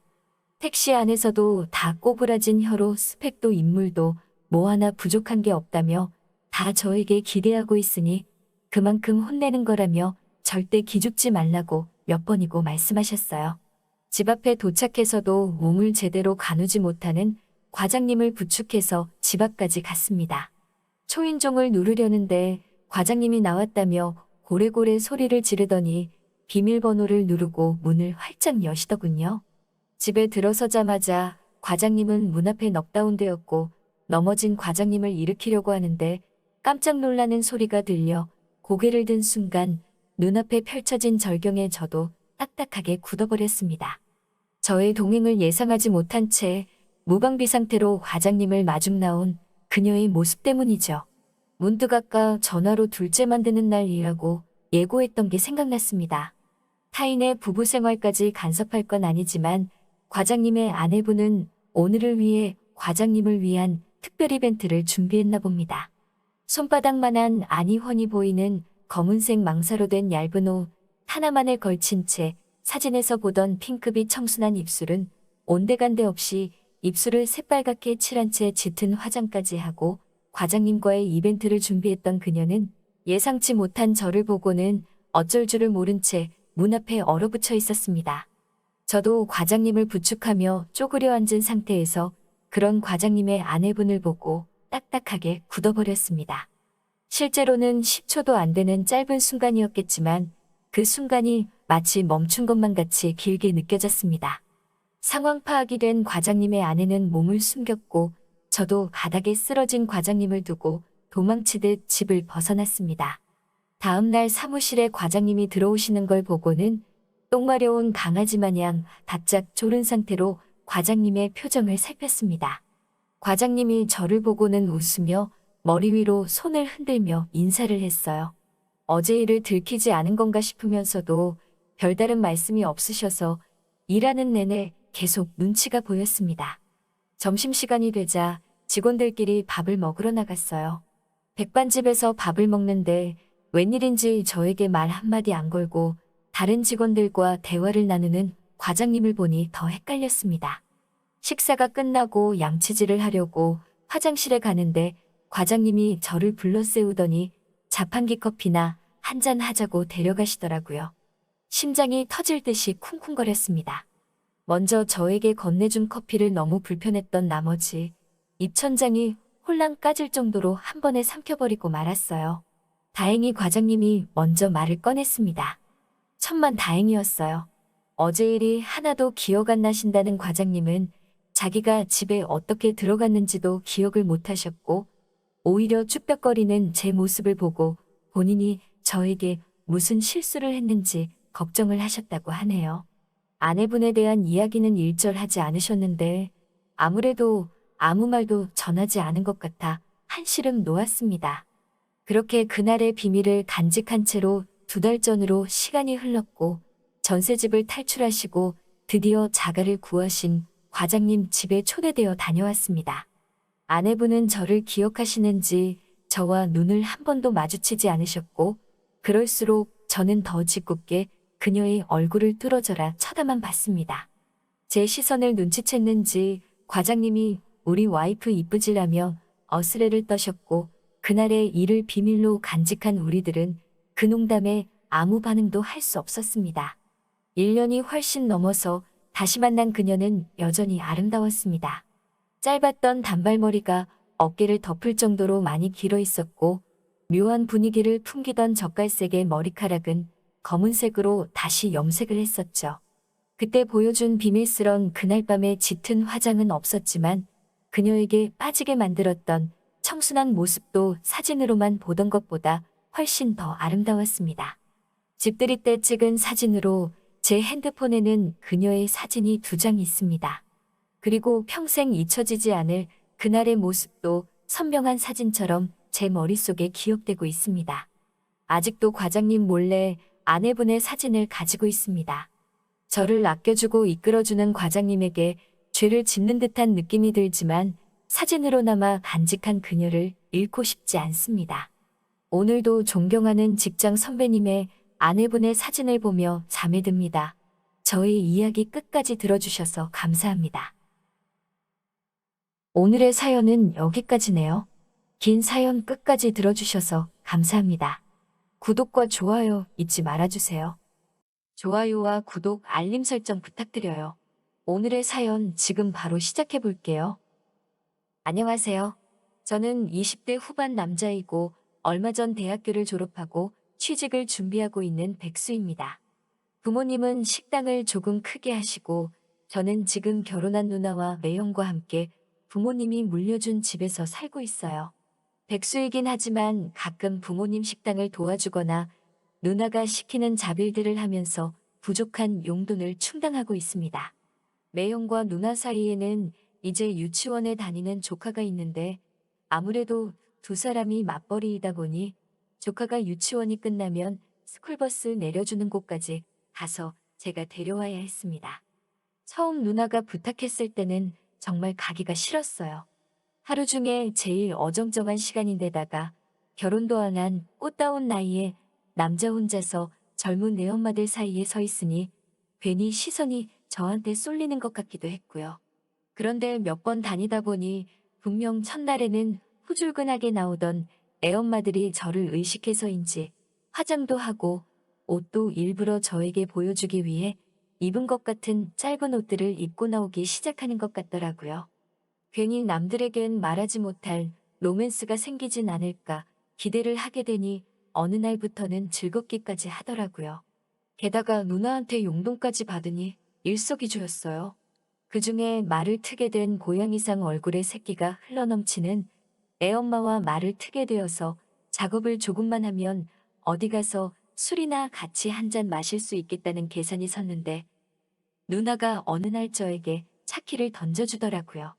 택시 안에서도 다 꼬부라진 혀로 스펙도 인물도 뭐 하나 부족한 게 없다며 다 저에게 기대하고 있으니 그만큼 혼내는 거라며 절대 기죽지 말라고 몇 번이고 말씀하셨어요. 집 앞에 도착해서도 몸을 제대로 가누지 못하는 과장님을 부축해서 집 앞까지 갔습니다. 초인종을 누르려는데 과장님이 나왔다며 고래고래 소리를 지르더니 비밀번호를 누르고 문을 활짝 여시더군요. 집에 들어서자마자 과장님은 문 앞에 넉다운되었고 넘어진 과장님을 일으키려고 하는데 깜짝 놀라는 소리가 들려 고개를 든 순간 눈앞에 펼쳐진 절경에 저도 딱딱하게 굳어버렸습니다. 저의 동행을 예상하지 못한 채 무방비 상태로 과장님을 마중 나온 그녀의 모습 때문이죠. 문득 아까 전화로 둘째 만드는 날이라고 예고했던 게 생각났습니다. 타인의 부부 생활까지 간섭할 건 아니지만 과장님의 아내분은 오늘을 위해 과장님을 위한 특별 이벤트를 준비했나 봅니다. 손바닥만한 아니 훤히 보이는 검은색 망사로 된 얇은 옷 하나만을 걸친 채 사진에서 보던 핑크빛 청순한 입술은 온데간데 없이 입술을 새빨갛게 칠한 채 짙은 화장까지 하고 과장님과의 이벤트를 준비했던 그녀는 예상치 못한 저를 보고는 어쩔 줄을 모른 채 문 앞에 얼어붙어 있었습니다. 저도 과장님을 부축하며 쪼그려 앉은 상태에서 그런 과장님의 아내분을 보고 딱딱하게 굳어버렸습니다. 실제로는 10초도 안 되는 짧은 순간이었겠지만 그 순간이 마치 멈춘 것만 같이 길게 느껴졌습니다. 상황 파악이 된 과장님의 아내는 몸을 숨겼고 저도 바닥에 쓰러진 과장님을 두고 도망치듯 집을 벗어났습니다. 다음 날 사무실에 과장님이 들어오시는 걸 보고는 똥 마려운 강아지 마냥 바짝 졸은 상태로 과장님의 표정을 살폈습니다. 과장님이 저를 보고는 웃으며 머리 위로 손을 흔들며 인사를 했어요. 어제 일을 들키지 않은 건가 싶으면서도 별다른 말씀이 없으셔서 일하는 내내 계속 눈치가 보였습니다. 점심시간이 되자 직원들끼리 밥을 먹으러 나갔어요. 백반집에서 밥을 먹는데 웬일인지 저에게 말 한마디 안 걸고 다른 직원들과 대화를 나누는 과장님을 보니 더 헷갈렸습니다. 식사가 끝나고 양치질을 하려고 화장실에 가는데 과장님이 저를 불러 세우더니 자판기 커피나 한잔 하자고 데려가시더라고요. 심장이 터질 듯이 쿵쿵거렸습니다. 먼저 저에게 건네준 커피를 너무 불편했던 나머지 입천장이 홀랑 까질 정도로 한 번에 삼켜버리고 말았어요. 다행히 과장님이 먼저 말을 꺼냈습니다. 천만 다행이었어요. 어제 일이 하나도 기억 안 나신다는 과장님은 자기가 집에 어떻게 들어갔는지도 기억을 못 하셨고 오히려 쭈뼛거리는 제 모습을 보고 본인이 저에게 무슨 실수를 했는지 걱정을 하셨다고 하네요. 아내분에 대한 이야기는 일절하지 않으셨는데 아무래도 아무 말도 전하지 않은 것 같아 한시름 놓았습니다. 그렇게 그날의 비밀을 간직한 채로 2달 전으로 시간이 흘렀고 전셋집을 탈출하시고 드디어 자가를 구하신 과장님 집에 초대되어 다녀왔습니다. 아내분은 저를 기억하시는지 저와 눈을 한 번도 마주치지 않으셨고 그럴수록 저는 더 짓궂게 그녀의 얼굴을 뚫어져라 쳐다만 봤습니다. 제 시선을 눈치챘는지 과장님이 우리 와이프 이쁘지라며 어스레를 떠셨고 그날의 일을 비밀로 간직한 우리들은 그 농담에 아무 반응도 할 수 없었습니다. 1년이 훨씬 넘어서 다시 만난 그녀는 여전히 아름다웠습니다. 짧았던 단발머리가 어깨를 덮을 정도로 많이 길어 있었고 묘한 분위기를 풍기던 젓갈색의 머리카락은 검은색으로 다시 염색을 했었죠. 그때 보여준 비밀스런 그날 밤의 짙은 화장은 없었지만 그녀에게 빠지게 만들었던 청순한 모습도 사진으로만 보던 것보다 훨씬 더 아름다웠습니다. 집들이 때 찍은 사진으로 제 핸드폰에는 그녀의 사진이 2장 있습니다. 그리고 평생 잊혀지지 않을 그날의 모습도 선명한 사진처럼 제 머릿속에 기억되고 있습니다. 아직도 과장님 몰래 아내분의 사진을 가지고 있습니다. 저를 아껴주고 이끌어주는 과장님에게 죄를 짓는 듯한 느낌이 들지만 사진으로나마 간직한 그녀를 잃고 싶지 않습니다. 오늘도 존경하는 직장 선배님의 아내분의 사진을 보며 잠에 듭니다. 저의 이야기 끝까지 들어주셔서 감사합니다. 오늘의 사연은 여기까지네요. 긴 사연 끝까지 들어주셔서 감사합니다. 구독과 좋아요 잊지 말아주세요. 좋아요와 구독, 알림 설정 부탁드려요. 오늘의 사연 지금 바로 시작해 볼게요. 안녕하세요. 저는 20대 후반 남자이고 얼마 전 대학교를 졸업하고 취직을 준비하고 있는 백수입니다. 부모님은 식당을 조금 크게 하시고 저는 지금 결혼한 누나와 매형과 함께 부모님이 물려준 집에서 살고 있어요. 백수이긴 하지만 가끔 부모님 식당을 도와주거나 누나가 시키는 잡일들을 하면서 부족한 용돈을 충당하고 있습니다. 매형과 누나 사이에는 이제 유치원에 다니는 조카가 있는데 아무래도 두 사람이 맞벌이이다 보니 조카가 유치원이 끝나면 스쿨버스 내려주는 곳까지 가서 제가 데려와야 했습니다. 처음 누나가 부탁했을 때는 정말 가기가 싫었어요. 하루 중에 제일 어정쩡한 시간인데다가 결혼도 안 한 꽃다운 나이에 남자 혼자서 젊은 애엄마들 사이에 서 있으니 괜히 시선이 저한테 쏠리는 것 같기도 했고요. 그런데 몇 번 다니다 보니 분명 첫날에는 후줄근하게 나오던 애엄마들이 저를 의식해서인지 화장도 하고 옷도 일부러 저에게 보여주기 위해 입은 것 같은 짧은 옷들을 입고 나오기 시작하는 것 같더라고요. 괜히 남들에겐 말하지 못할 로맨스가 생기진 않을까 기대를 하게 되니 어느 날부터는 즐겁기까지 하더라고요. 게다가 누나한테 용돈까지 받으니 일석이조였어요. 그중에 말을 트게 된 고양이상 얼굴에 새끼가 흘러넘치는 애엄마와 말을 트게 되어서 작업을 조금만 하면 어디 가서 술이나 같이 한 잔 마실 수 있겠다는 계산이 섰는데 누나가 어느 날 저에게 차키를 던져주더라고요.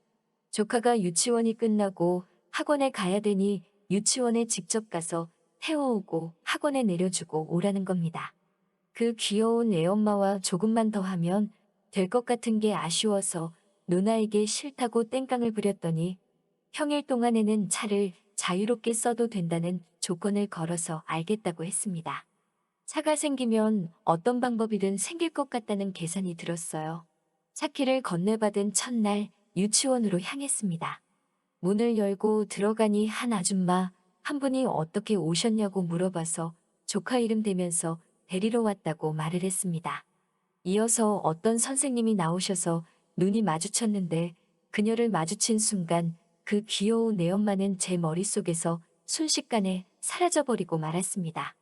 조카가 유치원이 끝나고 학원에 가야 되니 유치원에 직접 가서 태워오고 학원에 내려주고 오라는 겁니다. 그 귀여운 애엄마와 조금만 더 하면 될 것 같은 게 아쉬워서 누나에게 싫다고 땡깡을 부렸더니 평일 동안에는 차를 자유롭게 써도 된다는 조건을 걸어서 알겠다고 했습니다. 차가 생기면 어떤 방법이든 생길 것 같다는 계산이 들었어요. 차키를 건네받은 첫날 유치원으로 향했습니다. 문을 열고 들어가니 한 아줌마 한 분이 어떻게 오셨냐고 물어봐서 조카 이름 대면서 데리러 왔다고 말을 했습니다. 이어서 어떤 선생님이 나오셔서 눈이 마주쳤는데 그녀를 마주친 순간 그 귀여운 애엄마는 제 머릿속에서 순식간에 사라져버리고 말았습니다.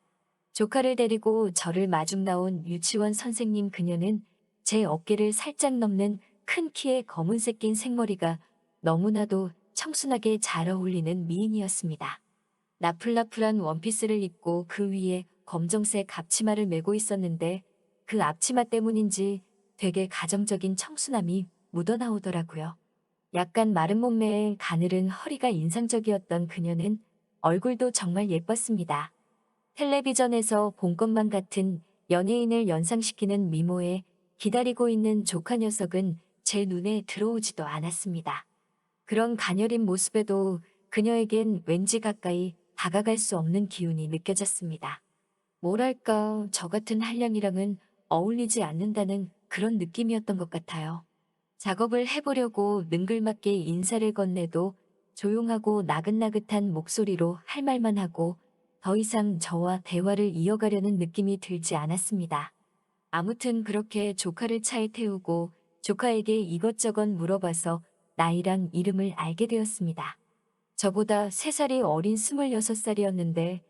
조카를 데리고 저를 마중 나온 유치원 선생님 그녀는 제 어깨를 살짝 넘는 큰 키에 검은색 긴 생머리가 너무나도 청순하게 잘 어울리는 미인이었습니다. 나풀나풀한 원피스를 입고 그 위에 검정색 앞치마를 메고 있었는데 그 앞치마 때문인지 되게 가정적인 청순함이 묻어나오더라고요. 약간 마른 몸매에 가늘은 허리가 인상적이었던 그녀는 얼굴도 정말 예뻤습니다. 텔레비전에서 본 것만 같은 연예인을 연상시키는 미모에 기다리고 있는 조카 녀석은 제 눈에 들어오지도 않았습니다. 그런 가녀린 모습에도 그녀에겐 왠지 가까이 다가갈 수 없는 기운이 느껴졌습니다. 뭐랄까, 저 같은 한량이랑은 어울리지 않는다는 그런 느낌이었던 것 같아요. 작업을 해보려고 능글맞게 인사를 건네도 조용하고 나긋나긋한 목소리로 할 말만 하고 더 이상 저와 대화를 이어가려는 느낌이 들지 않았습니다. 아무튼 그렇게 조카를 차에 태우고 조카에게 이것저것 물어봐서 나이랑 이름을 알게 되었습니다. 저보다 3살이 어린 26살이었는데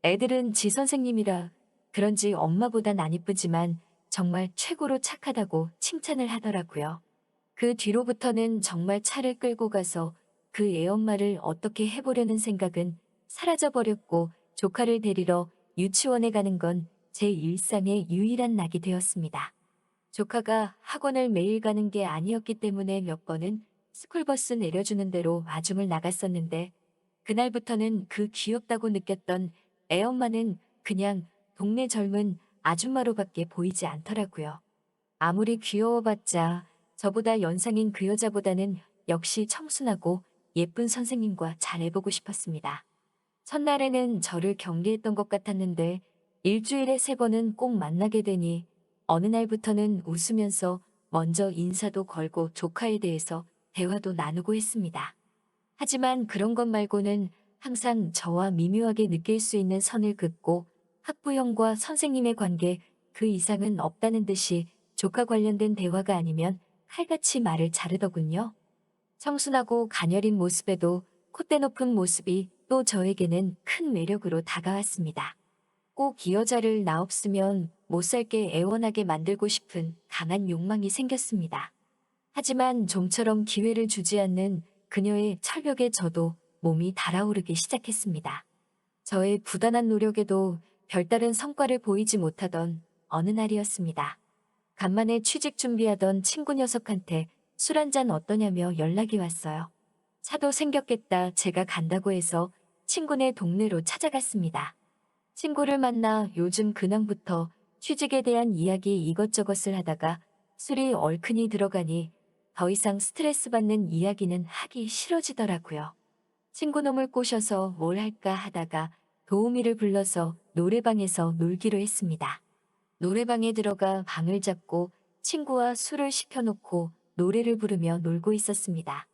애들은 지 선생님이라 그런지 엄마보단 안 이쁘지만 정말 최고로 착하다고 칭찬을 하더라고요. 그 뒤로부터는 정말 차를 끌고 가서 그 애엄마를 어떻게 해보려는 생각은 사라져버렸고 조카를 데리러 유치원에 가는 건 제 일상의 유일한 낙이 되었습니다. 조카가 학원을 매일 가는 게 아니었기 때문에 몇 번은 스쿨버스 내려주는 대로 마중을 나갔었는데 그날부터는 그 귀엽다고 느꼈던 애엄마는 그냥 동네 젊은 아줌마로밖에 보이지 않더라고요. 아무리 귀여워봤자 저보다 연상인 그 여자보다는 역시 청순하고 예쁜 선생님과 잘해보고 싶었습니다. 첫날에는 저를 경계했던 것 같았는데 일주일에 3번은 꼭 만나게 되니 어느 날부터는 웃으면서 먼저 인사도 걸고 조카에 대해서 대화도 나누고 했습니다. 하지만 그런 것 말고는 항상 저와 미묘하게 느낄 수 있는 선을 긋고 학부형과 선생님의 관계 그 이상은 없다는 듯이 조카 관련된 대화가 아니면 칼같이 말을 자르더군요. 청순하고 가녀린 모습에도 콧대 높은 모습이 또 저에게는 큰 매력으로 다가왔습니다. 꼭 이 여자를 나 없으면 못 살게 애원하게 만들고 싶은 강한 욕망이 생겼습니다. 하지만 좀처럼 기회를 주지 않는 그녀의 철벽에 저도 몸이 달아오르기 시작했습니다. 저의 부단한 노력에도 별다른 성과를 보이지 못하던 어느 날이었습니다. 간만에 취직 준비하던 친구 녀석한테 술 한잔 어떠냐며 연락이 왔어요. 차도 생겼겠다 제가 간다고 해서 친구네 동네로 찾아갔습니다. 친구를 만나 요즘 근황부터 취직에 대한 이야기 이것저것을 하다가 술이 얼큰이 들어가니 더 이상 스트레스 받는 이야기는 하기 싫어지더라고요. 친구놈을 꼬셔서 뭘 할까 하다가 도우미를 불러서 노래방에서 놀기로 했습니다. 노래방에 들어가 방을 잡고 친구와 술을 시켜놓고 노래를 부르며 놀고 있었습니다.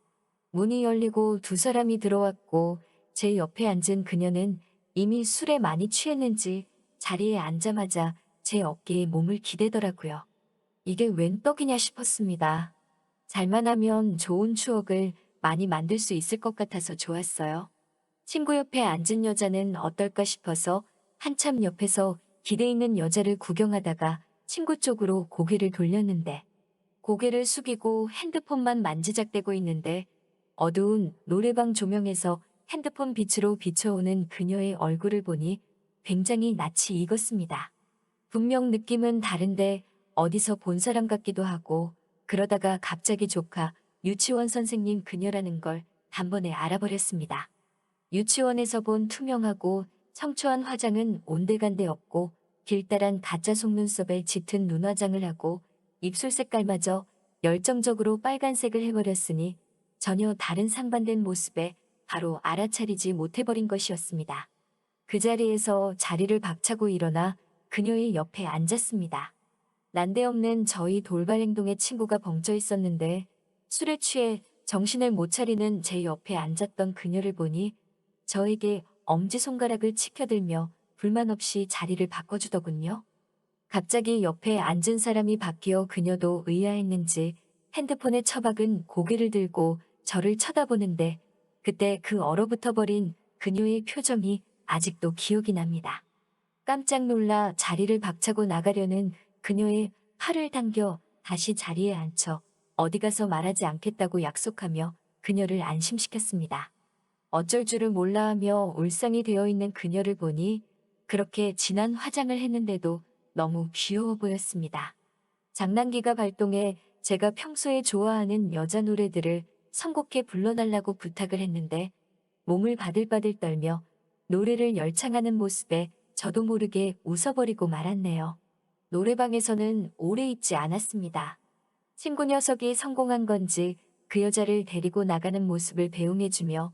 문이 열리고 두 사람이 들어왔고 제 옆에 앉은 그녀는 이미 술에 많이 취했는지 자리에 앉자마자 제 어깨에 몸을 기대더라고요. 이게 웬 떡이냐 싶었습니다. 잘만 하면 좋은 추억을 많이 만들 수 있을 것 같아서 좋았어요. 친구 옆에 앉은 여자는 어떨까 싶어서 한참 옆에서 기대 있는 여자를 구경하다가 친구 쪽으로 고개를 돌렸는데 고개를 숙이고 핸드폰만 만지작대고 있는데 어두운 노래방 조명에서 핸드폰 빛으로 비춰오는 그녀의 얼굴을 보니 굉장히 낯이 익었습니다. 분명 느낌은 다른데 어디서 본 사람 같기도 하고 그러다가 갑자기 조카 유치원 선생님 그녀라는 걸 단번에 알아버렸습니다. 유치원에서 본 투명하고 청초한 화장은 온데간데 없고 길다란 가짜 속눈썹에 짙은 눈화장을 하고 입술 색깔마저 열정적으로 빨간색을 해버렸으니 전혀 다른 상반된 모습에 바로 알아차리지 못해버린 것이었습니다. 그 자리에서 자리를 박차고 일어나 그녀의 옆에 앉았습니다. 난데없는 저희 돌발 행동에 친구가 벙쪄 있었는데 술에 취해 정신을 못 차리는 제 옆에 앉았던 그녀를 보니 저에게 엄지손가락을 치켜들며 불만 없이 자리를 바꿔주더군요. 갑자기 옆에 앉은 사람이 바뀌어 그녀도 의아했는지 핸드폰에 처박은 고개를 들고 저를 쳐다보는데 그때 그 얼어붙어 버린 그녀의 표정이 아직도 기억이 납니다. 깜짝 놀라 자리를 박차고 나가려는 그녀의 팔을 당겨 다시 자리에 앉혀 어디 가서 말하지 않겠다고 약속하며 그녀를 안심시켰습니다. 어쩔 줄을 몰라 하며 울상이 되어 있는 그녀를 보니 그렇게 진한 화장을 했는데도 너무 귀여워 보였습니다. 장난기가 발동해 제가 평소에 좋아하는 여자 노래들을 선곡해 불러달라고 부탁을 했는데 몸을 바들바들 떨며 노래를 열창하는 모습에 저도 모르게 웃어버리고 말았네요. 노래방에서는 오래 있지 않았습니다. 친구 녀석이 성공한 건지 그 여자를 데리고 나가는 모습을 배웅해주며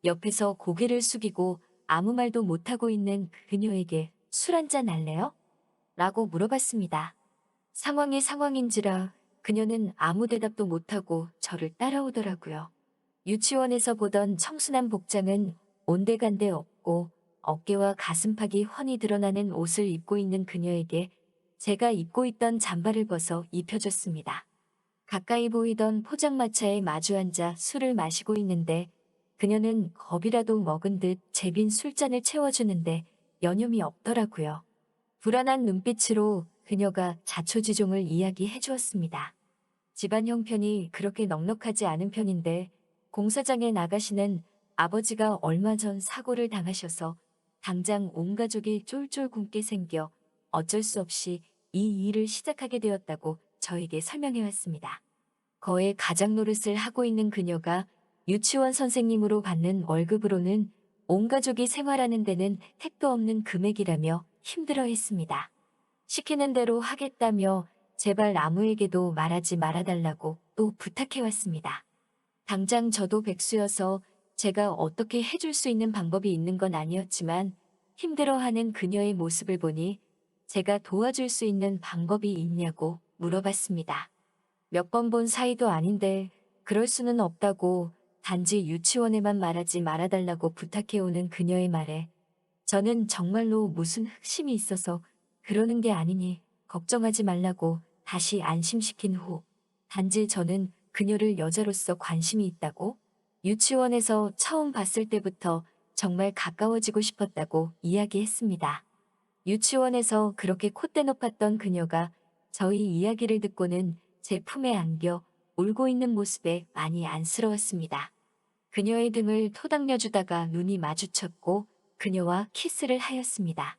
옆에서 고개를 숙이고 아무 말도 못하고 있는 그녀에게 술 한잔 할래요? 라고 물어봤습니다. 상황이 상황인지라 그녀는 아무 대답도 못하고 저를 따라오더라고요. 유치원에서 보던 청순한 복장은 온데간데 없고 어깨와 가슴팍이 훤히 드러나는 옷을 입고 있는 그녀에게 제가 입고 있던 잠바를 벗어 입혀줬습니다. 가까이 보이던 포장마차에 마주 앉아 술을 마시고 있는데 그녀는 겁이라도 먹은 듯 제빈 술잔을 채워주는데 여념이 없더라고요. 불안한 눈빛으로 그녀가 자초지종을 이야기해 주었습니다. 집안 형편이 그렇게 넉넉하지 않은 편인데 공사장에 나가시는 아버지가 얼마 전 사고를 당하셔서 당장 온 가족이 쫄쫄 굶게 생겨 어쩔 수 없이 이 일을 시작하게 되었다고 저에게 설명해 왔습니다. 거의 가장 노릇을 하고 있는 그녀가 유치원 선생님으로 받는 월급으로는 온 가족이 생활하는 데는 택도 없는 금액이라며 힘들어했습니다. 시키는 대로 하겠다며 제발 아무에게도 말하지 말아달라고 또 부탁해왔습니다. 당장 저도 백수여서 제가 어떻게 해줄 수 있는 방법이 있는 건 아니었지만 힘들어하는 그녀의 모습을 보니 제가 도와줄 수 있는 방법이 있냐고 물어봤습니다. 몇 번 본 사이도 아닌데 그럴 수는 없다고 단지 유치원에만 말하지 말아달라고 부탁해오는 그녀의 말에 저는 정말로 무슨 흑심이 있어서 그러는 게 아니니 걱정하지 말라고 다시 안심시킨 후 단지 저는 그녀를 여자로서 관심이 있다고 유치원에서 처음 봤을 때부터 정말 가까워지고 싶었다고 이야기했습니다. 유치원에서 그렇게 콧대 높았던 그녀가 저희 이야기를 듣고는 제 품에 안겨 울고 있는 모습에 많이 안쓰러웠습니다. 그녀의 등을 토닥여주다가 눈이 마주쳤고 그녀와 키스를 하였습니다.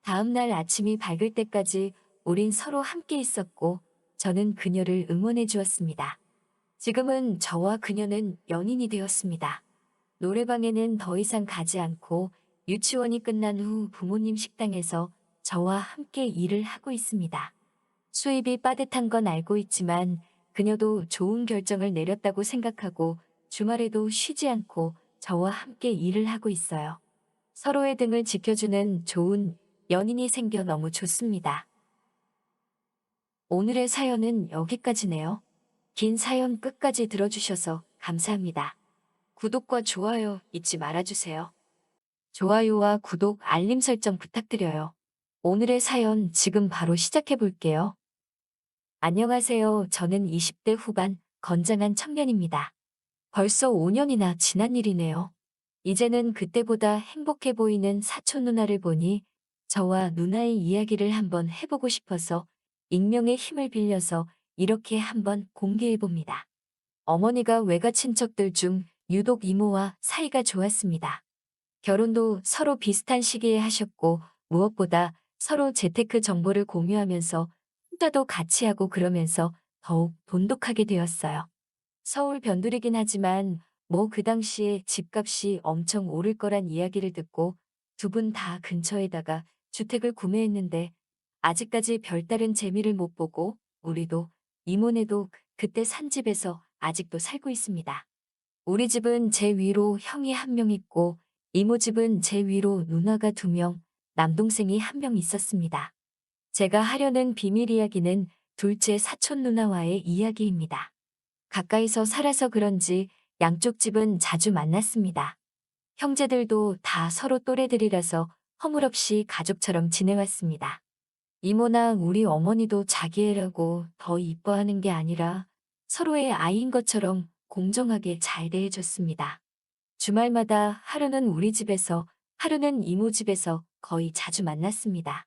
다음 날 아침이 밝을 때까지 우린 서로 함께 있었고 저는 그녀를 응원해 주었습니다. 지금은 저와 그녀는 연인이 되었습니다. 노래방에는 더 이상 가지 않고 유치원이 끝난 후 부모님 식당에서 저와 함께 일을 하고 있습니다. 수입이 빠듯한 건 알고 있지만 그녀도 좋은 결정을 내렸다고 생각하고 주말에도 쉬지 않고 저와 함께 일을 하고 있어요. 서로의 등을 지켜주는 좋은 연인이 생겨 너무 좋습니다. 오늘의 사연은 여기까지네요. 긴 사연 끝까지 들어주셔서 감사합니다. 구독과 좋아요 잊지 말아주세요. 좋아요와 구독, 알림 설정 부탁드려요. 오늘의 사연 지금 바로 시작해 볼게요. 안녕하세요. 저는 20대 후반 건장한 청년입니다. 벌써 5년이나 지난 일이네요. 이제는 그때보다 행복해 보이는 사촌 누나를 보니 저와 누나의 이야기를 한번 해보고 싶어서 익명의 힘을 빌려서 이렇게 한번 공개해 봅니다. 어머니가 외가 친척들 중 유독 이모와 사이가 좋았습니다. 결혼도 서로 비슷한 시기에 하셨고 무엇보다 서로 재테크 정보를 공유하면서 투자도 같이 하고 그러면서 더욱 돈독하게 되었어요. 서울 변두리긴 하지만 뭐 그 당시에 집값이 엄청 오를 거란 이야기를 듣고 두 분 다 근처에다가 주택을 구매했는데 아직까지 별다른 재미를 못 보고 우리도 이모네도 그때 산 집에서 아직도 살고 있습니다. 우리 집은 제 위로 형이 한 명 있고 이모 집은 제 위로 누나가 2명, 남동생이 1명 있었습니다. 제가 하려는 비밀 이야기는 둘째 사촌 누나와의 이야기입니다. 가까이서 살아서 그런지 양쪽 집은 자주 만났습니다. 형제들도 다 서로 또래들이라서 허물없이 가족처럼 지내왔습니다. 이모나 우리 어머니도 자기 애라고 더 이뻐하는 게 아니라 서로의 아이인 것처럼 공정하게 잘 대해줬습니다. 주말마다 하루는 우리 집에서 하루는 이모 집에서 거의 자주 만났습니다.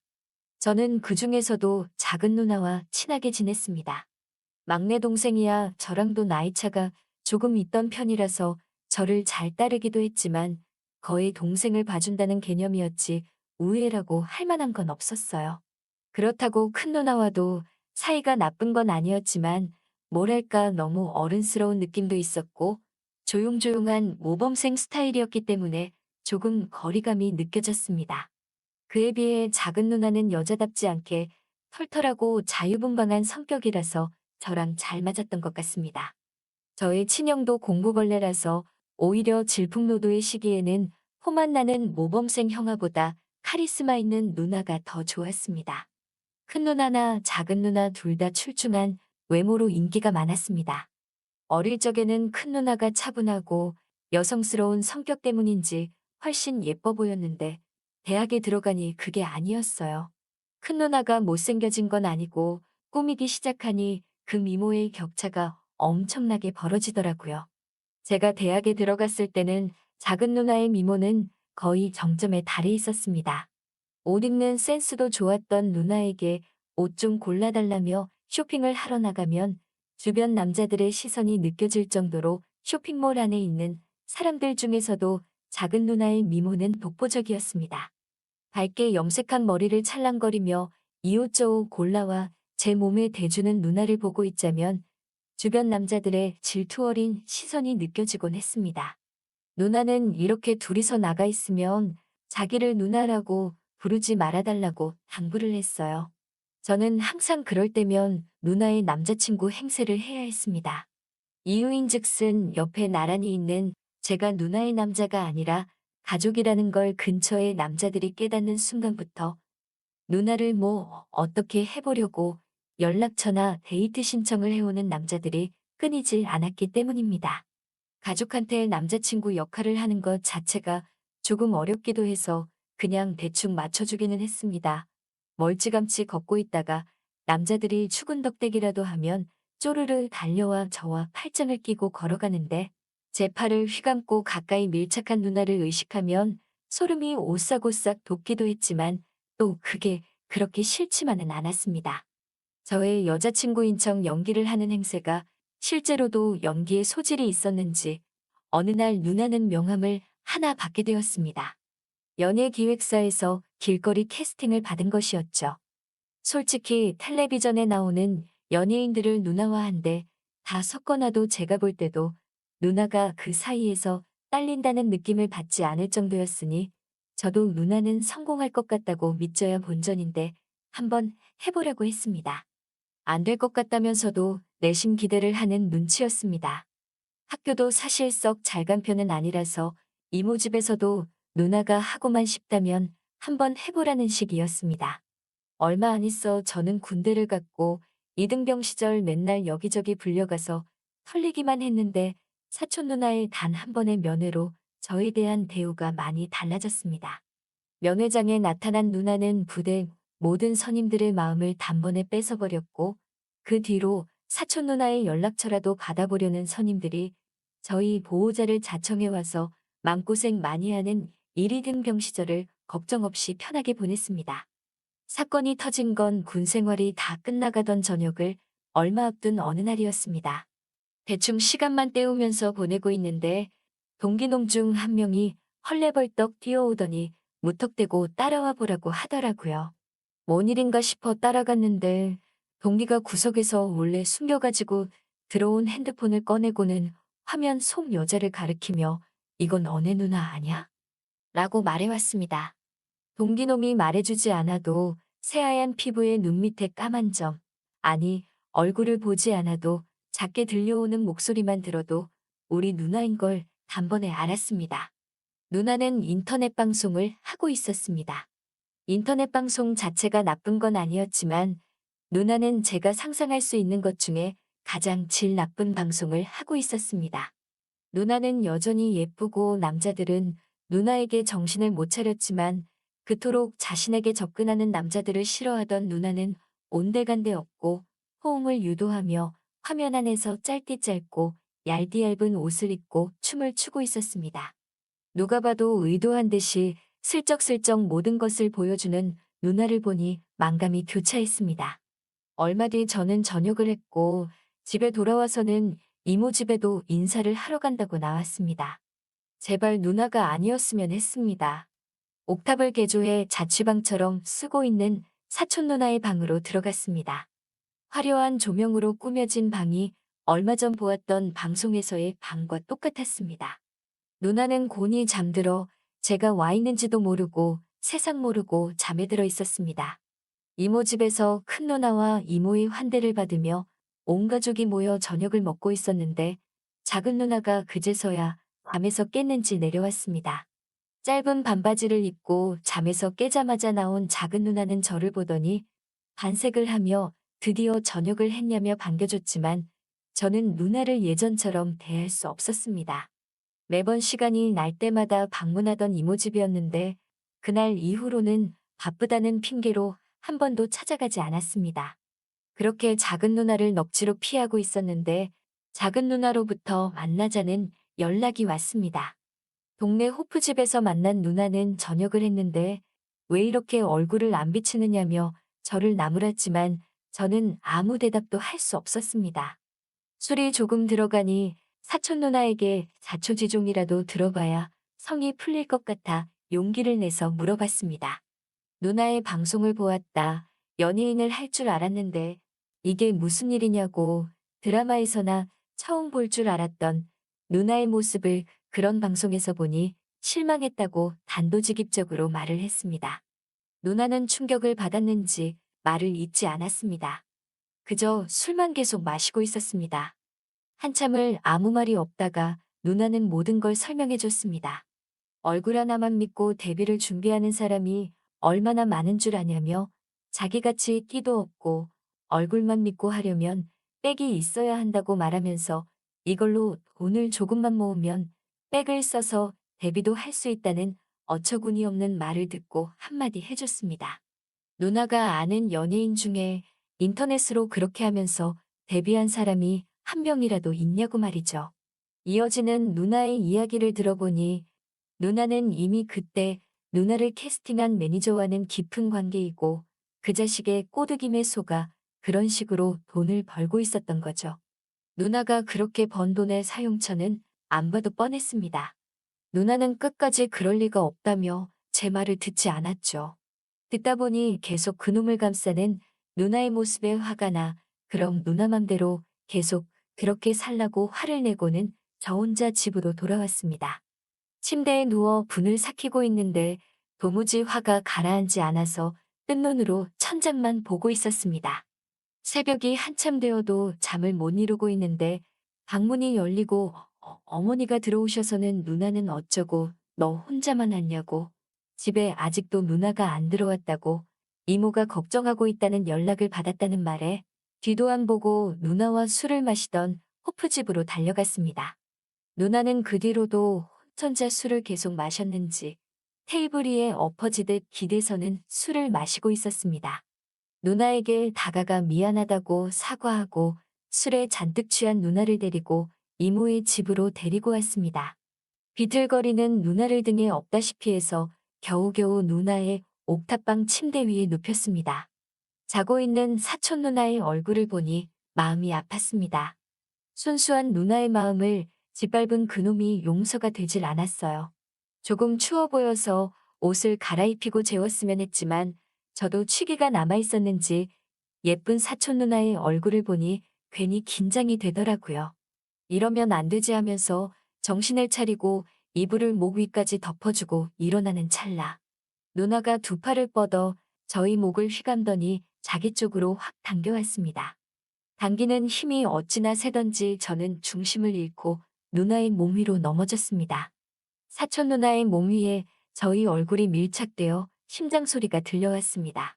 저는 그 중에서도 작은 누나와 친하게 지냈습니다. 막내 동생이야 저랑도 나이차가 조금 있던 편이라서 저를 잘 따르기도 했지만 거의 동생을 봐준다는 개념이었지 우애라고 할 만한 건 없었어요. 그렇다고 큰 누나와도 사이가 나쁜 건 아니었지만 뭐랄까 너무 어른스러운 느낌도 있었고 조용조용한 모범생 스타일이었기 때문에 조금 거리감이 느껴졌습니다. 그에 비해 작은 누나는 여자답지 않게 털털하고 자유분방한 성격이라서 저랑 잘 맞았던 것 같습니다. 저의 친형도 공부벌레라서 오히려 질풍노도의 시기에는 포만 나는 모범생 형아보다 카리스마 있는 누나가 더 좋았습니다. 큰 누나나 작은 누나 둘 다 출중한 외모로 인기가 많았습니다. 어릴 적에는 큰 누나가 차분하고 여성스러운 성격 때문인지 훨씬 예뻐 보였는데 대학에 들어가니 그게 아니었어요. 큰 누나가 못생겨진 건 아니고 꾸미기 시작하니 그 미모의 격차가 엄청나게 벌어지더라고요. 제가 대학에 들어갔을 때는 작은 누나의 미모는 거의 정점에 달해 있었습니다. 옷 입는 센스도 좋았던 누나에게 옷 좀 골라달라며 쇼핑을 하러 나가면 주변 남자들의 시선이 느껴질 정도로 쇼핑몰 안에 있는 사람들 중에서도 작은 누나의 미모는 독보적이었습니다. 밝게 염색한 머리를 찰랑거리며 이옷저옷 골라와 제 몸에 대주는 누나를 보고 있자면 주변 남자들의 질투 어린 시선이 느껴지곤 했습니다. 누나는 이렇게 둘이서 나가 있으면 자기를 누나라고 부르지 말아달라고 당부를 했어요. 저는 항상 그럴 때면 누나의 남자친구 행세를 해야 했습니다. 이유인즉슨 옆에 나란히 있는 제가 누나의 남자가 아니라 가족이라는 걸 근처의 남자들이 깨닫는 순간부터 누나를 뭐 어떻게 해보려고 연락처나 데이트 신청을 해오는 남자들이 끊이질 않았기 때문입니다. 가족한테 남자친구 역할을 하는 것 자체가 조금 어렵기도 해서 그냥 대충 맞춰주기는 했습니다. 멀찌감치 걷고 있다가 남자들이 추근덕대기라도 하면 쪼르르 달려와 저와 팔짱을 끼고 걸어가는데 제 팔을 휘감고 가까이 밀착한 누나를 의식하면 소름이 오싹오싹 돋기도 했지만 또 그게 그렇게 싫지만은 않았습니다. 저의 여자친구인 척 연기를 하는 행세가 실제로도 연기에 소질이 있었는지 어느 날 누나는 명함을 하나 받게 되었습니다. 연예기획사에서 길거리 캐스팅을 받은 것이었죠. 솔직히 텔레비전에 나오는 연예인들을 누나와 한데 다 섞어놔도 제가 볼 때도 누나가 그 사이에서 딸린다는 느낌을 받지 않을 정도였으니 저도 누나는 성공할 것 같다고 믿져야 본전인데 한번 해보려고 했습니다. 안 될 것 같다면서도 내심 기대를 하는 눈치였습니다. 학교도 사실 썩 잘 간 편은 아니라서 이모 집에서도 누나가 하고만 싶다면 한번 해보라는 식이었습니다. 얼마 안 있어 저는 군대를 갔고 이등병 시절 맨날 여기저기 불려가서 털리기만 했는데 사촌 누나의 단 한 번의 면회로 저에 대한 대우가 많이 달라졌습니다. 면회장에 나타난 누나는 부대 모든 선임들의 마음을 단번에 뺏어버렸고 그 뒤로 사촌 누나의 연락처라도 받아보려는 선임들이 저희 보호자를 자청해와서 마음고생 많이 하는 1위등병 시절을 걱정 없이 편하게 보냈습니다. 사건이 터진 건 군 생활이 다 끝나가던 저녁을 얼마 앞둔 어느 날이었습니다. 대충 시간만 때우면서 보내고 있는데 동기놈 중 한 명이 헐레벌떡 뛰어오더니 무턱대고 따라와 보라고 하더라고요. 뭔 일인가 싶어 따라갔는데 동기가 구석에서 몰래 숨겨가지고 들어온 핸드폰을 꺼내고는 화면 속 여자를 가리키며 이건 너네 누나 아냐? 라고 말해왔습니다. 동기놈이 말해주지 않아도 새하얀 피부에 눈 밑에 까만 점, 아니 얼굴을 보지 않아도 작게 들려오는 목소리만 들어도 우리 누나인 걸 단번에 알았습니다. 누나는 인터넷 방송을 하고 있었습니다. 인터넷 방송 자체가 나쁜 건 아니었지만 누나는 제가 상상할 수 있는 것 중에 가장 질 나쁜 방송을 하고 있었습니다. 누나는 여전히 예쁘고 남자들은 누나에게 정신을 못 차렸지만 그토록 자신에게 접근하는 남자들을 싫어하던 누나는 온데간데 없고 호응을 유도하며 화면 안에서 짧디 짧고 얇디 얇은 옷을 입고 춤을 추고 있었습니다. 누가 봐도 의도한 듯이 슬쩍슬쩍 모든 것을 보여주는 누나를 보니 만감이 교차했습니다. 얼마 뒤 저는 전역을 했고 집에 돌아와서는 이모 집에도 인사를 하러 간다고 나왔습니다. 제발 누나가 아니었으면 했습니다. 옥탑을 개조해 자취방처럼 쓰고 있는 사촌 누나의 방으로 들어갔습니다. 화려한 조명으로 꾸며진 방이 얼마 전 보았던 방송에서의 방과 똑같았습니다. 누나는 곤히 잠들어 제가 와 있는지도 모르고 세상 모르고 잠에 들어 있었습니다. 이모 집에서 큰 누나와 이모의 환대를 받으며 온 가족이 모여 저녁을 먹고 있었는데 작은 누나가 그제서야 잠에서 깼는지 내려왔습니다. 짧은 반바지를 입고 잠에서 깨자마자 나온 작은 누나는 저를 보더니 반색을 하며 드디어 저녁을 했냐며 반겨줬지만 저는 누나를 예전처럼 대할 수 없었습니다. 매번 시간이 날 때마다 방문하던 이모 집이었는데 그날 이후로는 바쁘다는 핑계로 한 번도 찾아가지 않았습니다. 그렇게 작은 누나를 넋지로 피하고 있었는데 작은 누나로부터 만나자는 연락이 왔습니다. 동네 호프집에서 만난 누나는 저녁을 했는데 왜 이렇게 얼굴을 안 비치느냐며 저를 나무랐지만 저는 아무 대답도 할 수 없었습니다. 술이 조금 들어가니 사촌 누나에게 자초지종이라도 들어봐야 성이 풀릴 것 같아 용기를 내서 물어봤습니다. 누나의 방송을 보았다. 연예인을 할 줄 알았는데 이게 무슨 일이냐고 드라마에서나 처음 볼 줄 알았던 누나의 모습을 그런 방송에서 보니 실망했다고 단도직입적으로 말을 했습니다. 누나는 충격을 받았는지 말을 잇지 않았습니다. 그저 술만 계속 마시고 있었습니다. 한참을 아무 말이 없다가 누나는 모든 걸 설명해 줬습니다. 얼굴 하나만 믿고 데뷔를 준비하는 사람이 얼마나 많은 줄 아냐며 자기같이 끼도 없고 얼굴만 믿고 하려면 백이 있어야 한다고 말하면서 이걸로 돈을 조금만 모으면 백을 써서 데뷔도 할 수 있다는 어처구니 없는 말을 듣고 한마디 해줬습니다. 누나가 아는 연예인 중에 인터넷으로 그렇게 하면서 데뷔한 사람이 한 명이라도 있냐고 말이죠. 이어지는 누나의 이야기를 들어보니 누나는 이미 그때 누나를 캐스팅한 매니저와는 깊은 관계이고 그 자식의 꼬드김에 속아 그런 식으로 돈을 벌고 있었던 거죠. 누나가 그렇게 번 돈의 사용처는 안 봐도 뻔했습니다. 누나는 끝까지 그럴 리가 없다며 제 말을 듣지 않았죠. 듣다 보니 계속 그놈을 감싸는 누나의 모습에 화가 나 그럼 누나 맘대로 계속 그렇게 살라고 화를 내고는 저 혼자 집으로 돌아왔습니다. 침대에 누워 분을 삭히고 있는데 도무지 화가 가라앉지 않아서 뜬 눈으로 천장만 보고 있었습니다. 새벽이 한참 되어도 잠을 못 이루고 있는데 방문이 열리고 어머니가 들어오셔서는 누나는 어쩌고 너 혼자만 왔냐고 집에 아직도 누나가 안 들어왔다고 이모가 걱정하고 있다는 연락을 받았다는 말에 뒤도 안 보고 누나와 술을 마시던 호프집으로 달려갔습니다. 누나는 그 뒤로도 혼자 술을 계속 마셨는지 테이블 위에 엎어지듯 기대서는 술을 마시고 있었습니다. 누나에게 다가가 미안하다고 사과하고 술에 잔뜩 취한 누나를 데리고 이모의 집으로 데리고 왔습니다. 비틀거리는 누나를 등에 업다시피 해서 겨우겨우 누나의 옥탑방 침대 위에 눕혔습니다. 자고 있는 사촌 누나의 얼굴을 보니 마음이 아팠습니다. 순수한 누나의 마음을 짓밟은 그놈이 용서가 되질 않았어요. 조금 추워 보여서 옷을 갈아입히고 재웠으면 했지만 저도 취기가 남아있었는지 예쁜 사촌 누나의 얼굴을 보니 괜히 긴장이 되더라고요. 이러면 안 되지 하면서 정신을 차리고 이불을 목 위까지 덮어주고 일어나는 찰나. 누나가 두 팔을 뻗어 저희 목을 휘감더니 자기 쪽으로 확 당겨왔습니다. 당기는 힘이 어찌나 세던지 저는 중심을 잃고 누나의 몸 위로 넘어졌습니다. 사촌 누나의 몸 위에 저희 얼굴이 밀착되어 심장 소리가 들려왔습니다.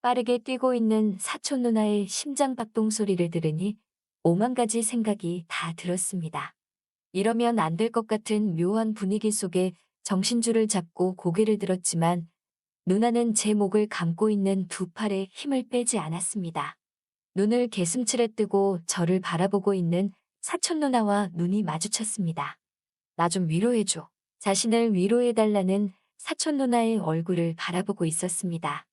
빠르게 뛰고 있는 사촌 누나의 심장 박동 소리를 들으니 오만 가지 생각이 다 들었습니다. 이러면 안 될 것 같은 묘한 분위기 속에 정신줄을 잡고 고개를 들었지만 누나는 제 목을 감고 있는 두 팔에 힘을 빼지 않았습니다. 눈을 개슴츠레 뜨고 저를 바라보고 있는 사촌 누나와 눈이 마주쳤습니다. 나 좀 위로해줘. 자신을 위로해달라는 사촌 누나의 얼굴을 바라보고 있었습니다.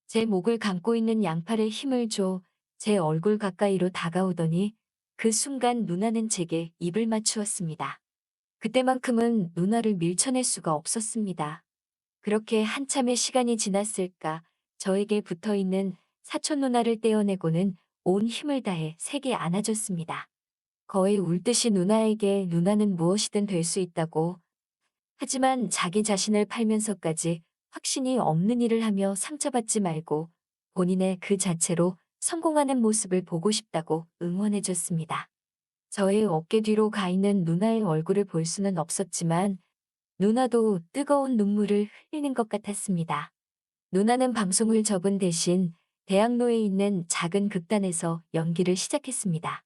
제 목을 감고 있는 양팔에 힘을 줘 제 얼굴 가까이로 다가오더니 그 순간 누나는 제게 입을 맞추었습니다. 그때만큼은 누나를 밀쳐낼 수가 없었습니다. 그렇게 한참의 시간이 지났을까 저에게 붙어있는 사촌 누나를 떼어내고는 온 힘을 다해 세게 안아줬습니다. 거의 울듯이 누나에게 누나는 무엇이든 될 수 있다고 하지만 자기 자신을 팔면서까지 확신이 없는 일을 하며 상처받지 말고 본인의 그 자체로 성공하는 모습을 보고 싶다고 응원해줬습니다. 저의 어깨 뒤로 가 있는 누나의 얼굴을 볼 수는 없었지만 누나도 뜨거운 눈물을 흘리는 것 같았습니다. 누나는 방송을 접은 대신 대학로에 있는 작은 극단에서 연기를 시작했습니다.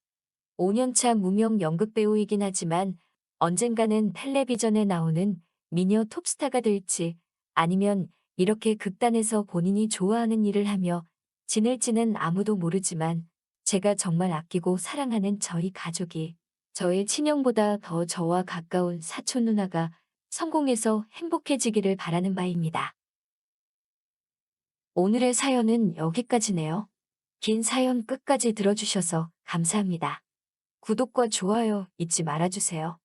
5년차 무명 연극배우이긴 하지만 언젠가는 텔레비전에 나오는 미녀 톱스타가 될지 아니면 이렇게 극단에서 본인이 좋아하는 일을 하며 지낼지는 아무도 모르지만 제가 정말 아끼고 사랑하는 저희 가족이 저의 친형보다 더 저와 가까운 사촌 누나가 성공해서 행복해지기를 바라는 바입니다. 오늘의 사연은 여기까지네요. 긴 사연 끝까지 들어주셔서 감사합니다. 구독과 좋아요 잊지 말아주세요.